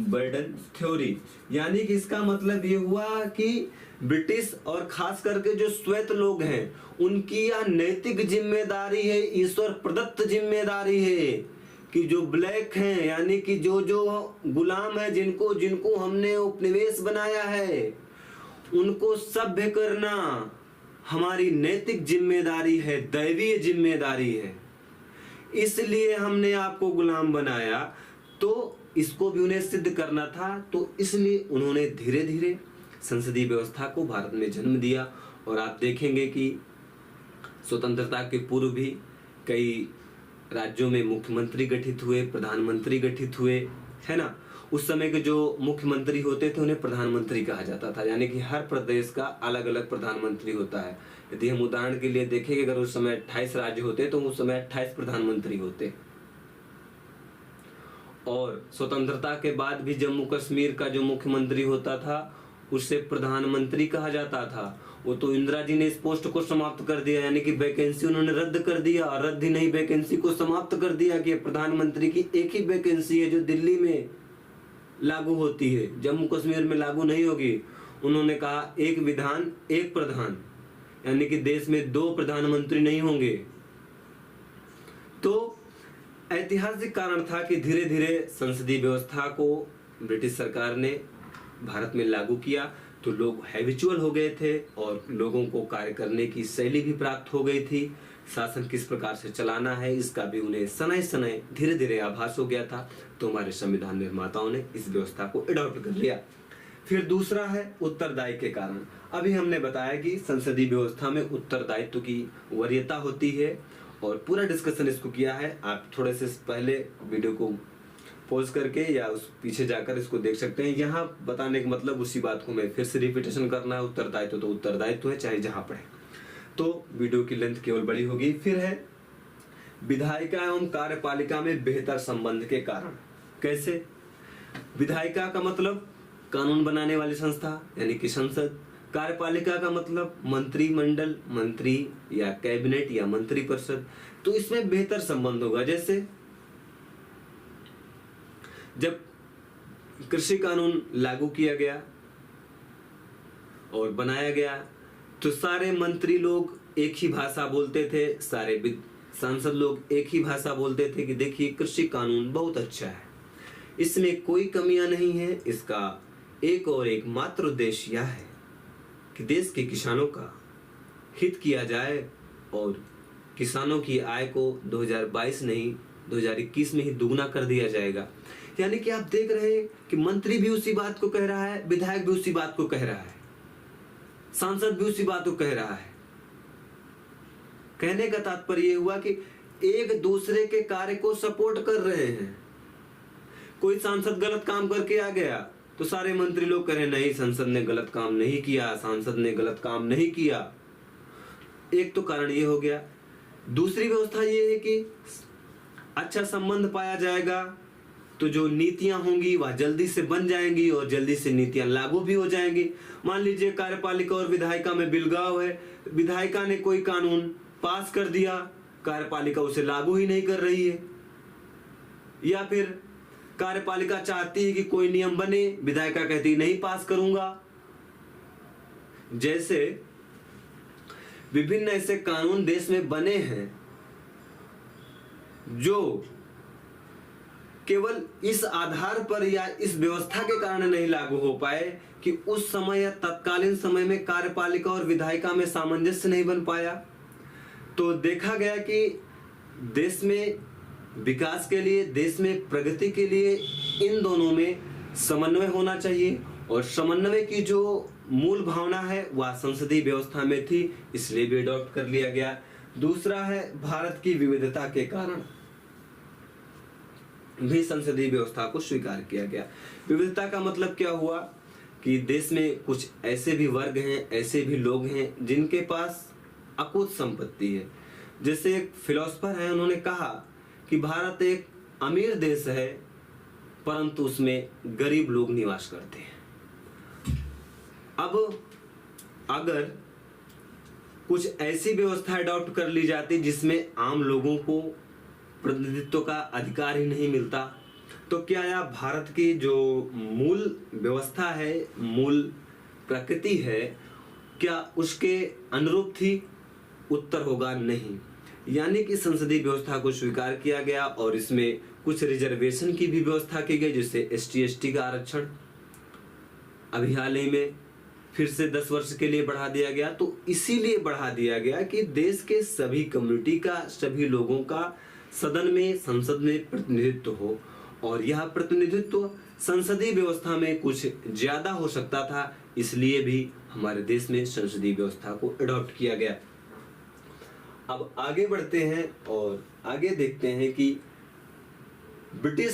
burden theory. यानी कि इसका मतलब ये हुआ कि ब्रिटिश और खास करके जो श्वेत लोग हैं उनकी यह नैतिक जिम्मेदारी है, ईश्वर प्रदत्त जिम्मेदारी है कि जो ब्लैक हैं यानी कि जो जो गुलाम है, जिनको जिनको हमने उपनिवेश बनाया है, उनको सभ्य करना हमारी नैतिक जिम्मेदारी है, दैवीय जिम्मेदारी है। इसलिए हमने आपको गुलाम बनाया, तो इसको भी उन्हें सिद्ध करना था। तो इसलिए उन्होंने धीरे धीरे संसदीय व्यवस्था को भारत में जन्म दिया। और आप देखेंगे कि स्वतंत्रता के पूर्व भी कई राज्यों में मुख्यमंत्री गठित हुए, प्रधानमंत्री गठित हुए, है ना। उस समय के जो मुख्यमंत्री होते थे उन्हें प्रधानमंत्री कहा जाता था, यानी कि हर प्रदेश का अलग अलग प्रधानमंत्री होता है। यदि हम उदाहरण के लिए देखेंगे, अगर उस समय 28 राज्य होते तो उस समय 28 प्रधानमंत्री होते। और स्वतंत्रता के बाद भी जम्मू कश्मीर का जो मुख्यमंत्री होता था उसे प्रधानमंत्री कहा जाता था। वो तो इंदिरा जी ने इस पोस्ट को समाप्त कर दिया, यानी कि वैकेंसी उन्होंने रद्द कर दिया, और रद्द ही नहीं वैकेंसी को समाप्त कर दिया कि प्रधानमंत्री की एक ही वैकेंसी है जो दिल्ली में लागू होती है, जम्मू कश्मीर में लागू नहीं होगी। उन्होंने कहा एक विधान एक प्रधान, यानी कि देश में 2 प्रधानमंत्री नहीं होंगे। तो ऐतिहासिक कारण था कि धीरे धीरे संसदीय व्यवस्था को ब्रिटिश सरकार ने भारत में लागू किया, तो लोग हैबिचुअल हो गए थे और लोगों को कार्य करने की शैली भी प्राप्त हो गई थी। शासन किस प्रकार से चलाना है इसका भी उन्हें सनय सनय धीरे धीरे आभास हो गया था। तो हमारे संविधान निर्माताओं ने इस व्यवस्था को अडॉप्ट कर लिया। फिर दूसरा है उत्तरदायी के कारण। अभी हमने बताया कि संसदीय व्यवस्था में उत्तरदायित्व की वरीयता होती है और पूरा डिस्कशन इसको किया है। आप थोड़े से पहले वीडियो को पॉज करके या उस पीछे जाकर इसको देख सकते हैं। यहाँ बताने का मतलब उसी बात को मैं फिर से रिपीटेशन करना है। उत्तरदायित्व तो उत्तरदायित्व है, चाहे जहां पढ़े। तो वीडियो की लेंथ केवल बड़ी होगी। फिर है विधायिका एवं कार्यपालिका में बेहतर संबंध के कारण। कैसे? विधायिका का मतलब कानून बनाने वाली संस्था यानी कि संसद, कार्यपालिका का मतलब मंत्रिमंडल, मंत्री या कैबिनेट या मंत्री परिषद। तो इसमें बेहतर संबंध होगा। जैसे जब कृषि कानून लागू किया गया और बनाया गया तो सारे मंत्री लोग एक ही भाषा बोलते थे, सारे सांसद लोग एक ही भाषा बोलते थे कि देखिए कृषि कानून बहुत अच्छा है, इसमें कोई कमियां नहीं है। इसका एक और एक मात्र उद्देश्य यह है कि देश के किसानों का हित किया जाए और किसानों की आय को 2022 नहीं 2021 में ही दुगना कर दिया जाएगा। यानी कि आप देख रहे हैं कि मंत्री भी उसी बात को कह रहा है, विधायक भी उसी बात को कह रहा है, सांसद भी उसी बात को कह रहा है। कहने का तात्पर्य हुआ कि एक दूसरे के कार्य को सपोर्ट कर रहे हैं। कोई सांसद गलत काम करके आ गया तो सारे मंत्री लोग कह रहे नहीं, संसद ने गलत काम नहीं किया, सांसद ने गलत काम नहीं किया। एक तो कारण ये हो गया। दूसरी व्यवस्था ये है कि अच्छा संबंध पाया जाएगा तो जो नीतियां होंगी वह जल्दी से बन जाएंगी और जल्दी से नीतियां लागू भी हो जाएंगी। मान लीजिए कार्यपालिका और विधायिका में बिलगाव है, विधायिका ने कोई कानून पास कर दिया, कार्यपालिका उसे लागू ही नहीं कर रही है, या फिर कार्यपालिका चाहती है कि कोई नियम बने, विधायिका कहती नहीं पास करूंगा। जैसे विभिन्न ऐसे कानून देश में बने हैं जो केवल इस आधार पर या इस व्यवस्था के कारण नहीं लागू हो पाए कि उस समय या तत्कालीन समय में कार्यपालिका और विधायिका में सामंजस्य नहीं बन पाया। तो देखा गया कि देश में विकास के लिए, देश में प्रगति के लिए इन दोनों में समन्वय होना चाहिए और समन्वय की जो मूल भावना है वह संसदीय व्यवस्था में थी, इसलिए भी अडॉप्ट कर लिया गया। दूसरा है भारत की विविधता के कारण भी संसदीय व्यवस्था को स्वीकार किया गया। विविधता का मतलब क्या हुआ कि देश में कुछ ऐसे भी वर्ग हैं, ऐसे भी लोग हैं जिनके पास अकूत संपत्ति है। जैसे एक फिलोसफर है, उन्होंने कहा कि भारत एक अमीर देश है परंतु उसमें गरीब लोग निवास करते हैं। अब अगर कुछ ऐसी व्यवस्था अडॉप्ट कर ली जाती जिसमें आम लोगों को प्रतिनिधित्व का अधिकार ही नहीं मिलता, तो क्या यह भारत की जो मूल व्यवस्था है, मूल प्रकृति है, क्या उसके अनुरूप थी? उत्तर होगा नहीं। यानी कि संसदीय व्यवस्था को स्वीकार किया गया और इसमें कुछ रिजर्वेशन की भी व्यवस्था की गई, जिससे ST/ST का आरक्षण अभी हाल ही में फिर से 10 वर्ष के लिए बढ़ा दिया गया। तो इसीलिए बढ़ा दिया गया कि देश के सभी कम्युनिटी का, सभी लोगों का सदन में, संसद में प्रतिनिधित्व हो, और यह प्रतिनिधित्व संसदीय व्यवस्था में कुछ ज्यादा हो सकता था। इसलिए भी हमारे देश में संसदीय व्यवस्था को अडॉप्ट किया गया। अब आगे बढ़ते हैं और आगे देखते हैं कि ब्रिटिश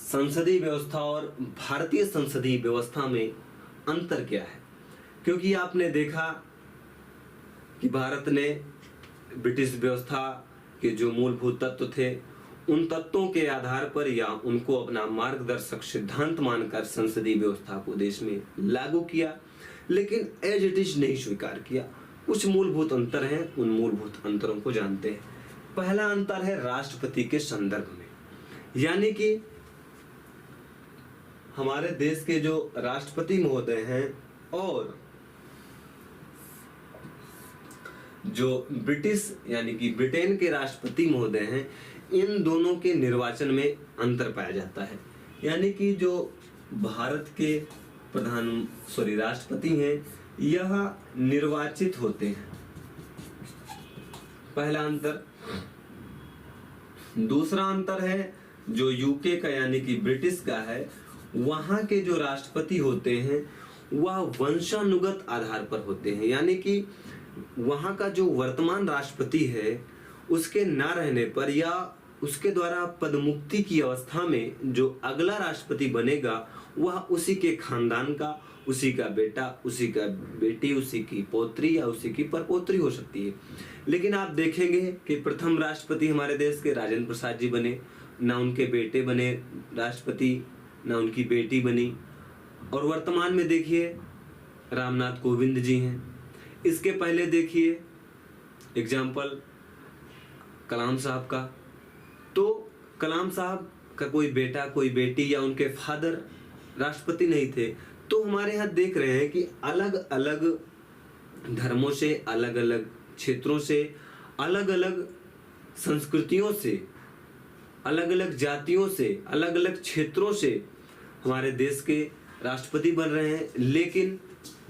संसदीय व्यवस्था और भारतीय संसदीय व्यवस्था में अंतर क्या है। क्योंकि आपने देखा कि भारत ने ब्रिटिश व्यवस्था के जो मूलभूत तत्व थे, उन तत्वों के आधार पर या उनको अपना मार्गदर्शक सिद्धांत मानकर संसदीय व्यवस्था को देश में लागू किया, लेकिन एज इट इज नहीं स्वीकार किया। कुछ मूलभूत अंतर हैं, उन मूलभूत अंतरों को जानते हैं। पहला अंतर है राष्ट्रपति के संदर्भ में। यानी कि हमारे देश के जो राष्ट्रपति महोदय हैं और जो ब्रिटिश यानी कि ब्रिटेन के राष्ट्रपति महोदय हैं, इन दोनों के निर्वाचन में अंतर पाया जाता है। यानी कि जो भारत के राष्ट्रपति हैं, यह निर्वाचित होते हैं, पहला अंतर। दूसरा अंतर है जो यूके का यानी कि ब्रिटिश का है, वहां के जो राष्ट्रपति होते हैं वह वंशानुगत आधार पर होते हैं। यानी कि वहां का जो वर्तमान राष्ट्रपति है, उसके ना रहने पर या उसके द्वारा पदमुक्ति की अवस्था में जो अगला राष्ट्रपति बनेगा, वह उसी के खानदान का, उसी का बेटा, उसी का बेटी, उसी की पोत्री या उसी की परपोत्री हो सकती है। लेकिन आप देखेंगे कि प्रथम राष्ट्रपति हमारे देश के राजेंद्र प्रसाद जी बने, ना उनके बेटे बने राष्ट्रपति, ना उनकी बेटी बनी। और वर्तमान में देखिए रामनाथ कोविंद जी हैं। इसके पहले देखिए एग्जाम्पल कलाम साहब का, तो कलाम साहब का कोई बेटा, कोई बेटी या उनके फादर राष्ट्रपति नहीं थे। तो हमारे यहाँ देख रहे हैं कि अलग अलग धर्मों से, अलग अलग क्षेत्रों से, अलग अलग संस्कृतियों से, अलग अलग जातियों से, अलग अलग क्षेत्रों से हमारे देश के राष्ट्रपति बन रहे हैं। लेकिन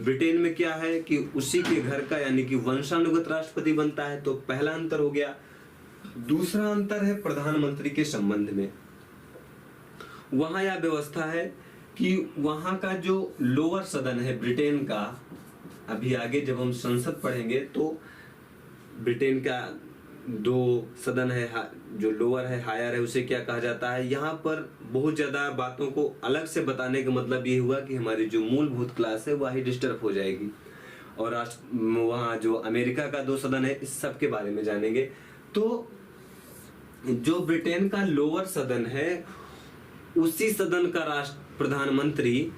ब्रिटेन में क्या है कि उसी के घर का यानी कि वंशानुगत राष्ट्रपति बनता है। तो पहला अंतर हो गया। दूसरा अंतर है प्रधानमंत्री के संबंध में। वहां यह व्यवस्था है कि वहां का जो लोअर सदन है ब्रिटेन का, अभी आगे जब हम संसद पढ़ेंगे तो ब्रिटेन का दो सदन है, जो लोअर है, हायर है, उसे क्या कहा जाता है। यहाँ पर बहुत ज्यादा बातों को अलग से बताने का मतलब ये हुआ कि हमारी जो मूलभूत क्लास है वह ही डिस्टर्ब हो जाएगी। और वहाँ जो अमेरिका का दो सदन है, इस सब के बारे में जानेंगे। तो जो ब्रिटेन का लोअर सदन है, उसी सदन का प्रधानमंत्री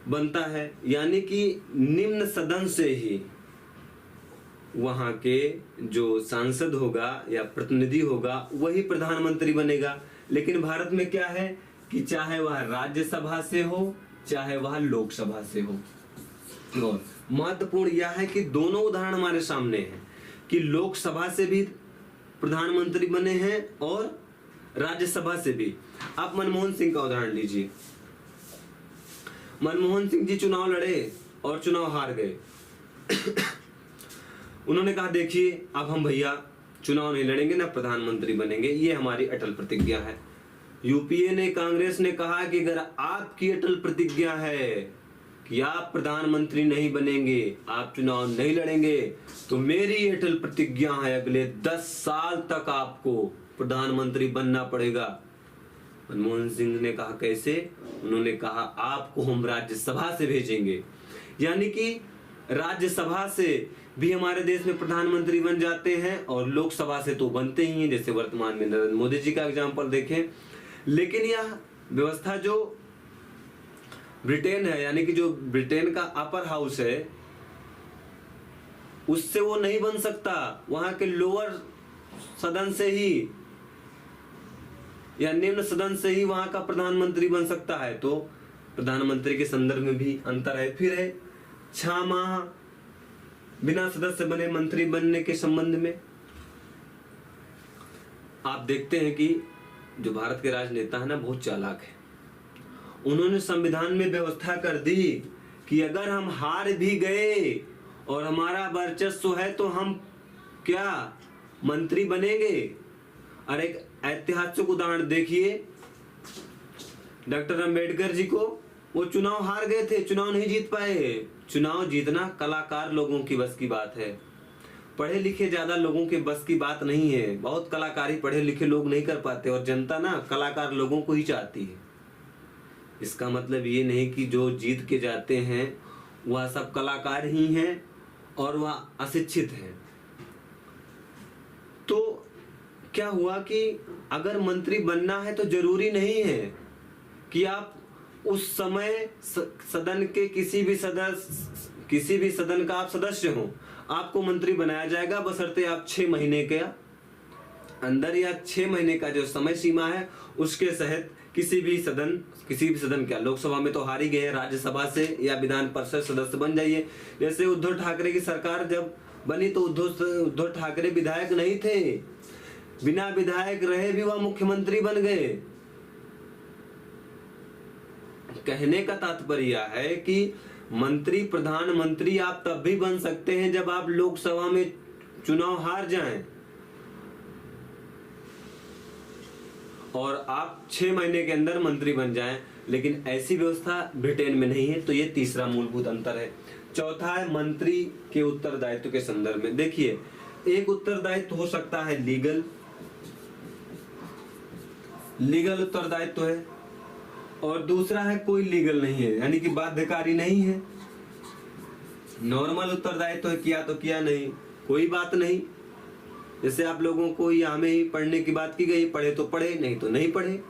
बनता है। यानी कि निम्न सदन से ही वहां के जो सांसद होगा या प्रतिनिधि होगा वही प्रधानमंत्री बनेगा। लेकिन भारत में क्या है कि चाहे वह राज्यसभा से हो, चाहे वह लोकसभा से हो। और महत्वपूर्ण यह है कि दोनों उदाहरण हमारे सामने हैं कि लोकसभा से भी प्रधानमंत्री बने हैं और राज्यसभा से भी। आप मनमोहन सिंह का उदाहरण लीजिए। मनमोहन सिंह जी चुनाव लड़े और चुनाव हार गए। उन्होंने कहा देखिए अब हम भैया चुनाव नहीं लड़ेंगे, ना प्रधानमंत्री बनेंगे, ये हमारी अटल प्रतिज्ञा है। यूपीए ने, कांग्रेस ने कहा कि अगर आपकी अटल प्रतिज्ञा है कि आप प्रधानमंत्री नहीं बनेंगे, आप चुनाव नहीं लड़ेंगे, तो मेरी अटल प्रतिज्ञा है अगले 10 साल तक आपको प्रधानमंत्री बनना पड़ेगा। मनमोहन सिंह ने कहा कैसे? उन्होंने कहा आपको हम राज्यसभा से भेजेंगे। यानी कि राज्यसभा से भी हमारे देश में प्रधानमंत्री बन जाते हैं और लोकसभा से तो बनते ही हैं, जैसे वर्तमान में नरेंद्र मोदी जी का एग्जांपल देखें। लेकिन यह व्यवस्था जो ब्रिटेन है, यानी कि जो ब्रिटेन का अपर हाउस है, उससे वो नहीं बन सकता। वहां के लोअर सदन से ही या निम्न सदन से ही वहां का प्रधानमंत्री बन सकता है, तो प्रधानमंत्री के संदर्भ में भी अंतर है। फिर है 6 माह बिना सदस्य बने मंत्री बनने के संबंध में आप देखते हैं कि जो भारत के राजनेता है ना, बहुत चालाक है। उन्होंने संविधान में व्यवस्था कर दी कि अगर हम हार भी गए और हमारा वर्चस्व है तो हम क्या मंत्री बनेंगे। और एक ऐतिहासिक उदाहरण देखिए, डॉक्टर अंबेडकर जी को, वो चुनाव हार गए थे, चुनाव नहीं जीत पाए। चुनाव जीतना कलाकार लोगों की बस की बात है, पढ़े लिखे ज्यादा लोगों के बस की बात नहीं है। बहुत कलाकारी पढ़े लिखे लोग नहीं कर पाते, और जनता ना कलाकार लोगों को ही चाहती है। इसका मतलब ये नहीं कि जो जीत के जाते हैं वह सब कलाकार ही हैं और वह अशिक्षित हैं। तो क्या हुआ कि अगर मंत्री बनना है तो जरूरी नहीं है कि आप उस समय सदन के किसी भी सदन का आप सदस्य हो, आपको मंत्री बनाया जाएगा, बशर्ते आप 6 महीने के अंदर या 6 महीने का जो समय सीमा है उसके तहत किसी भी सदन क्या, लोकसभा में तो हार ही गए हैं, राज्यसभा से या विधान परिषद सदस्य बन जाइए। जैसे उद्धव ठाकरे की सरकार जब बनी तो उद्धव ठाकरे विधायक नहीं थे, बिना विधायक रहे भी वह मुख्यमंत्री बन गए। कहने का तात्पर्य है कि मंत्री प्रधानमंत्री आप तब भी बन सकते हैं जब आप लोकसभा में चुनाव हार जाएं और आप 6 महीने के अंदर मंत्री बन जाएं, लेकिन ऐसी व्यवस्था ब्रिटेन में नहीं है। तो ये तीसरा मूलभूत अंतर है। चौथा है मंत्री के उत्तरदायित्व के संदर्भ में। देखिए, एक उत्तरदायित्व हो सकता है लीगल उत्तरदायित्व है, और दूसरा है कोई लीगल नहीं है, यानी कि बाध्यकारी नहीं है। नॉर्मल उत्तरदायित्व है, किया तो किया, नहीं कोई बात नहीं। जैसे आप लोगों को यहाँ में ही पढ़ने की बात की गई, पढ़े तो पढ़े, नहीं तो नहीं पढ़े।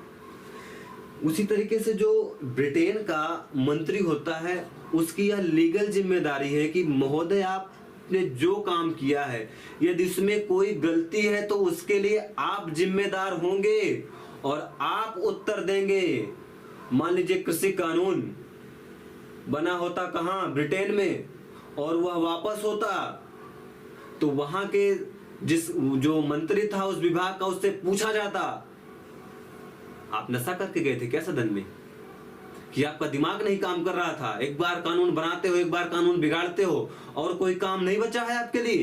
उसी तरीके से जो ब्रिटेन का मंत्री होता है उसकी यह लीगल जिम्मेदारी है कि महोदय आपने जो काम किया है यदि उसमें कोई गलती है तो उसके लिए आप जिम्मेदार होंगे और आप उत्तर देंगे। मान लीजिए कृषि कानून बना होता कहाँ, ब्रिटेन में, और वह वापस होता तो वहां के जो मंत्री था उस विभाग का, उससे पूछा जाता आप नशा करके गए थे क्या सदन में, कि आपका दिमाग नहीं काम कर रहा था। एक बार कानून बनाते हो, एक बार कानून बिगाड़ते हो, और कोई काम नहीं बचा है आपके लिए।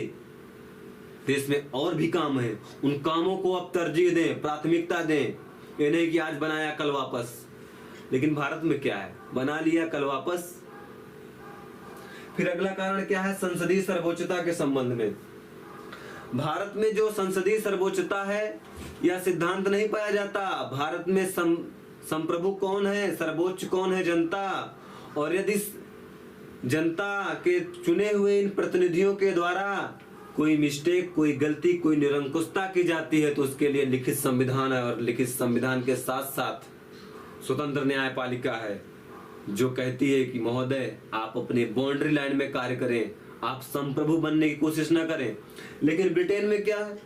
देश में और भी काम है, उन कामों को आप तरजीह दें, प्राथमिकता दें। ये नहीं कि आज बनाया कल वापस। लेकिन भारत में क्या है, बना लिया कल वापस। फिर अगला कारण क्या है, संसदीय सर्वोच्चता के संबंध में। भारत में जो संसदीय सर्वोच्चता है यह सिद्धांत नहीं पाया जाता। भारत में संप्रभु कौन है, सर्वोच्च कौन है, जनता। और यदि जनता के चुने हुए इन प्रतिनिधियों के द्वारा कोई मिस्टेक, कोई गलती, कोई निरंकुशता की जाती है तो उसके लिए लिखित संविधान है, और लिखित संविधान के साथ साथ स्वतंत्र न्यायपालिका है जो कहती है कि महोदय आप अपने बाउंड्री लाइन में कार्य करें, आप संप्रभु बनने की कोशिश ना करें। लेकिन ब्रिटेन में क्या है,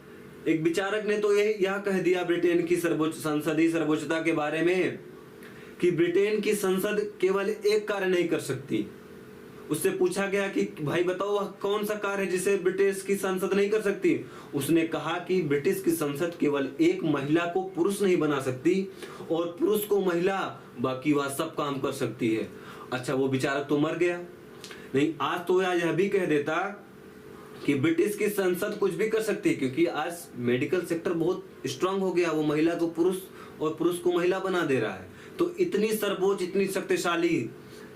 एक विचारक ने तो यह कह दिया ब्रिटेन की संसदीय सर्वोच्चता के बारे में कि ब्रिटेन की संसद केवल एक कार्य नहीं कर सकती। उससे पूछा गया कि भाई बताओ वह कौन सा कार्य है जिसे ब्रिटिश की संसद नहीं कर सकती। उसने कहा कि ब्रिटिश की संसद केवल एक महिला को पुरुष नहीं बना सकती और पुरुष को महिला, बाकी वह सब काम कर सकती है। अच्छा, वो विचारक तो मर गया। नहीं, आज तो यह भी कह देता कि ब्रिटिश की संसद कुछ भी कर सकती है, क्योंकि आज मेडिकल सेक्टर बहुत स्ट्रांग हो गया, वो महिला को पुरुष और पुरुष को महिला बना दे रहा है। तो इतनी सर्वोच्च, इतनी शक्तिशाली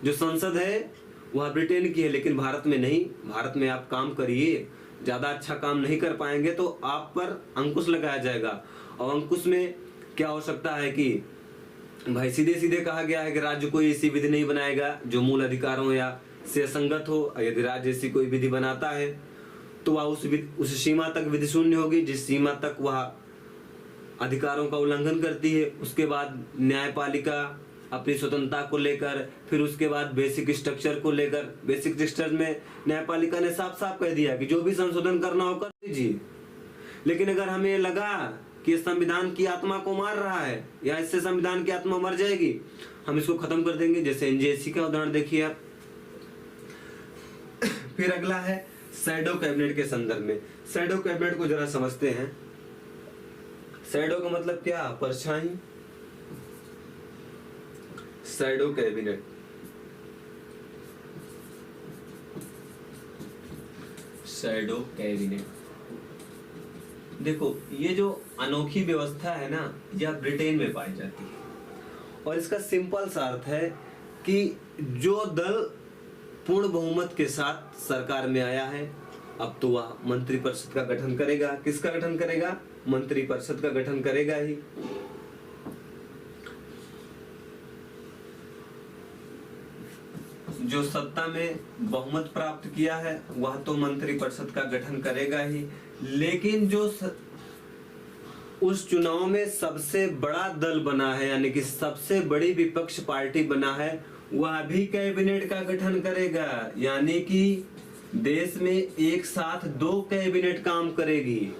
जो संसद है वह ब्रिटेन की है, लेकिन भारत में नहीं। भारत में आप काम करिए, ज्यादा अच्छा काम नहीं कर पाएंगे तो आप पर अंकुश लगाया जाएगा। और अंकुश में क्या हो सकता है कि भाई सीधे सीधे कहा गया है कि राज्य कोई ऐसी विधि नहीं बनाएगा जो मूल अधिकारों या से असंगत हो। यदि राज्य ऐसी कोई विधि बनाता है तो वह उस सीमा तक विधि शून्य होगी जिस सीमा तक वह अधिकारों का उल्लंघन करती है। उसके बाद न्यायपालिका अपनी स्वतंत्रता को लेकर, फिर उसके बाद बेसिक स्ट्रक्चर को लेकर, बेसिक स्ट्रक्चर में न्यायपालिका ने साफ साफ कह दिया कि जो भी संशोधन करना हो कर दीजिए। लेकिन अगर हमें लगा कि संविधान की आत्मा को मार रहा है या इससे संविधान की आत्मा मर जाएगी, हम इसको खत्म कर देंगे। जैसे एनजेसी का उदाहरण देखिए आप। फिर अगला है शैडो कैबिनेट के संदर्भ में। शैडो कैबिनेट को जरा समझते हैं। शैडो का मतलब क्या? परछाई। Shadow cabinet, shadow cabinet. देखो ये जो अनोखी व्यवस्था है ना, यह ब्रिटेन में पाई जाती है और इसका सिंपल सा अर्थ है कि जो दल पूर्ण बहुमत के साथ सरकार में आया है, अब तो वह मंत्रिपरिषद का गठन करेगा। किसका गठन करेगा? मंत्रिपरिषद का गठन करेगा ही। जो सत्ता में बहुमत प्राप्त किया है वह तो मंत्रिपरिषद का गठन करेगा ही, लेकिन जो उस चुनाव में सबसे बड़ा दल बना है, यानी कि सबसे बड़ी विपक्ष पार्टी बना है, वह भी कैबिनेट का गठन करेगा। यानी कि देश में एक साथ 2 कैबिनेट काम करेगी।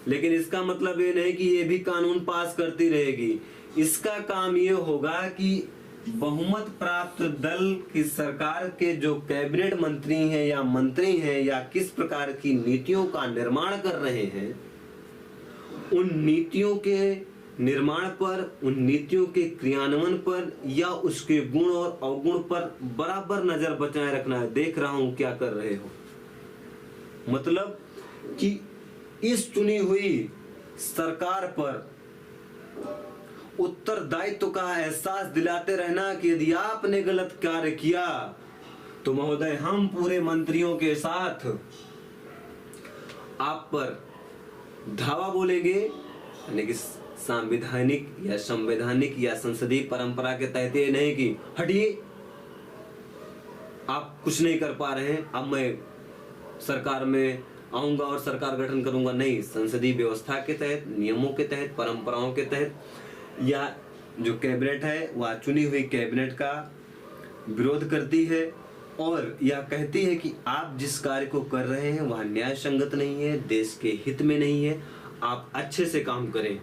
लेकिन इसका मतलब ये नहीं कि ये भी कानून पास करती रहेगी। इसका काम ये होगा कि बहुमत प्राप्त दल की सरकार के जो कैबिनेट मंत्री हैं या मंत्री हैं या किस प्रकार की नीतियों का निर्माण कर रहे हैं, उन नीतियों के निर्माण पर, उन नीतियों के क्रियान्वयन पर या उसके गुण और अवगुण पर बराबर नजर बचाए रखना है। देख रहा हूं क्या कर रहे हो, मतलब कि इस चुनी हुई सरकार पर उत्तरदायित्व का एहसास दिलाते रहना कि यदि आपने गलत कार्य किया तो महोदय हम पूरे मंत्रियों के साथ आप पर धावा बोलेंगे। यानी कि संवैधानिक या संवैधानिक या संसदीय परंपरा के तहत ये नहीं कि हटिए आप कुछ नहीं कर पा रहे हैं, अब मैं सरकार में आऊंगा और सरकार गठन करूंगा। नहीं, संसदीय व्यवस्था के तहत, नियमों के तहत, परंपराओं के तहत या जो कैबिनेट है वह चुनी हुई कैबिनेट का विरोध करती है और यह कहती है कि आप जिस कार्य को कर रहे हैं वह न्याय संगत नहीं है, देश के हित में नहीं है, आप अच्छे से काम करें।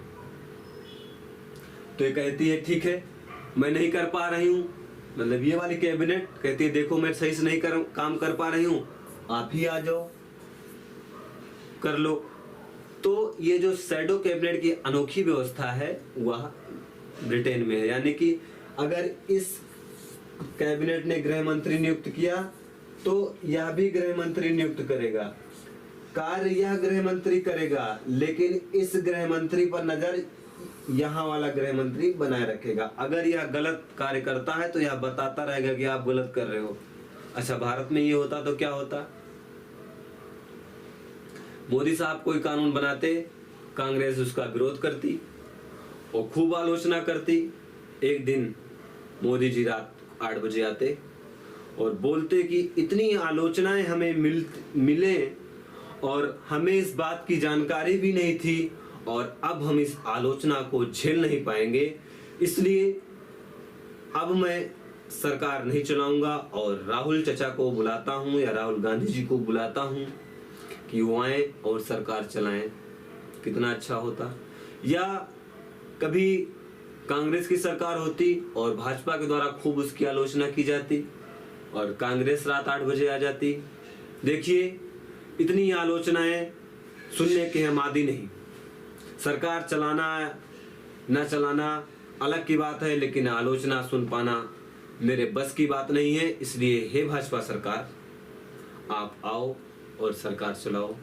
तो ये कहती है ठीक है मैं नहीं कर पा रही हूं, मतलब ये वाली कैबिनेट कहती है देखो मैं सही से नहीं काम कर पा रही हूं, आप ही आ जाओ कर लो। तो ये जो शैडो कैबिनेट की अनोखी व्यवस्था है वह ब्रिटेन में है। यानी कि अगर इस कैबिनेट ने गृह मंत्री नियुक्त किया तो यह भी गृह मंत्री नियुक्त करेगा, कार्य यह गृह मंत्री करेगा, लेकिन इस गृह मंत्री पर नजर यहाँ वाला गृह मंत्री बनाए रखेगा। अगर यह गलत कार्य करता है तो यह बताता रहेगा कि आप गलत कर रहे हो। अच्छा, भारत में ये होता तो क्या होता? मोदी साहब कोई कानून बनाते, कांग्रेस उसका विरोध करती और खूब आलोचना करती। एक दिन मोदी जी रात 8 बजे आते और बोलते कि इतनी आलोचनाएं हमें मिले और हमें इस बात की जानकारी भी नहीं थी और अब हम इस आलोचना को झेल नहीं पाएंगे, इसलिए अब मैं सरकार नहीं चलाऊंगा और राहुल चचा को बुलाता हूं या राहुल गांधी जी को बुलाता हूं कि वो आए और सरकार चलाएं। कितना अच्छा होता। या कभी कांग्रेस की सरकार होती और भाजपा के द्वारा खूब उसकी आलोचना की जाती और कांग्रेस रात 8 बजे आ जाती। देखिए इतनी आलोचनाएं सुनने के हम आदी नहीं। सरकार चलाना ना चलाना अलग की बात है, लेकिन आलोचना सुन पाना मेरे बस की बात नहीं है। इसलिए हे भाजपा सरकार, आप आओ और सरकार चलाओ,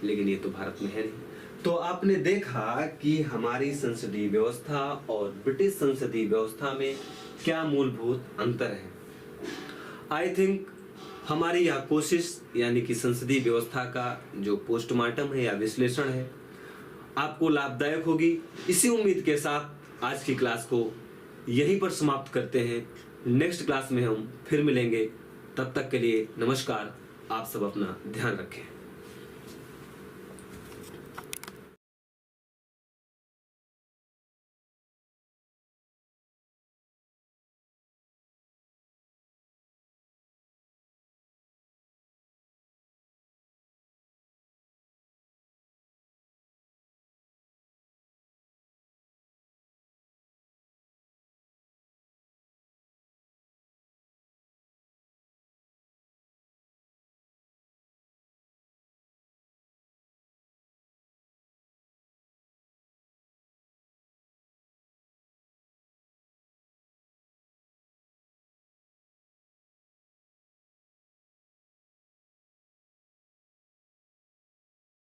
लेकिन ये तो भारत में है नहीं। तो आपने देखा कि हमारी संसदीय व्यवस्था और ब्रिटिश संसदीय व्यवस्था में क्या मूलभूत अंतर है। आई थिंक हमारी यह कोशिश यानी कि संसदीय व्यवस्था का जो पोस्टमार्टम है या विश्लेषण है आपको लाभदायक होगी। इसी उम्मीद के साथ आज की क्लास को यहीं पर समाप्त करते हैं। नेक्स्ट क्लास में हम फिर मिलेंगे, तब तक के लिए नमस्कार। आप सब अपना ध्यान रखें।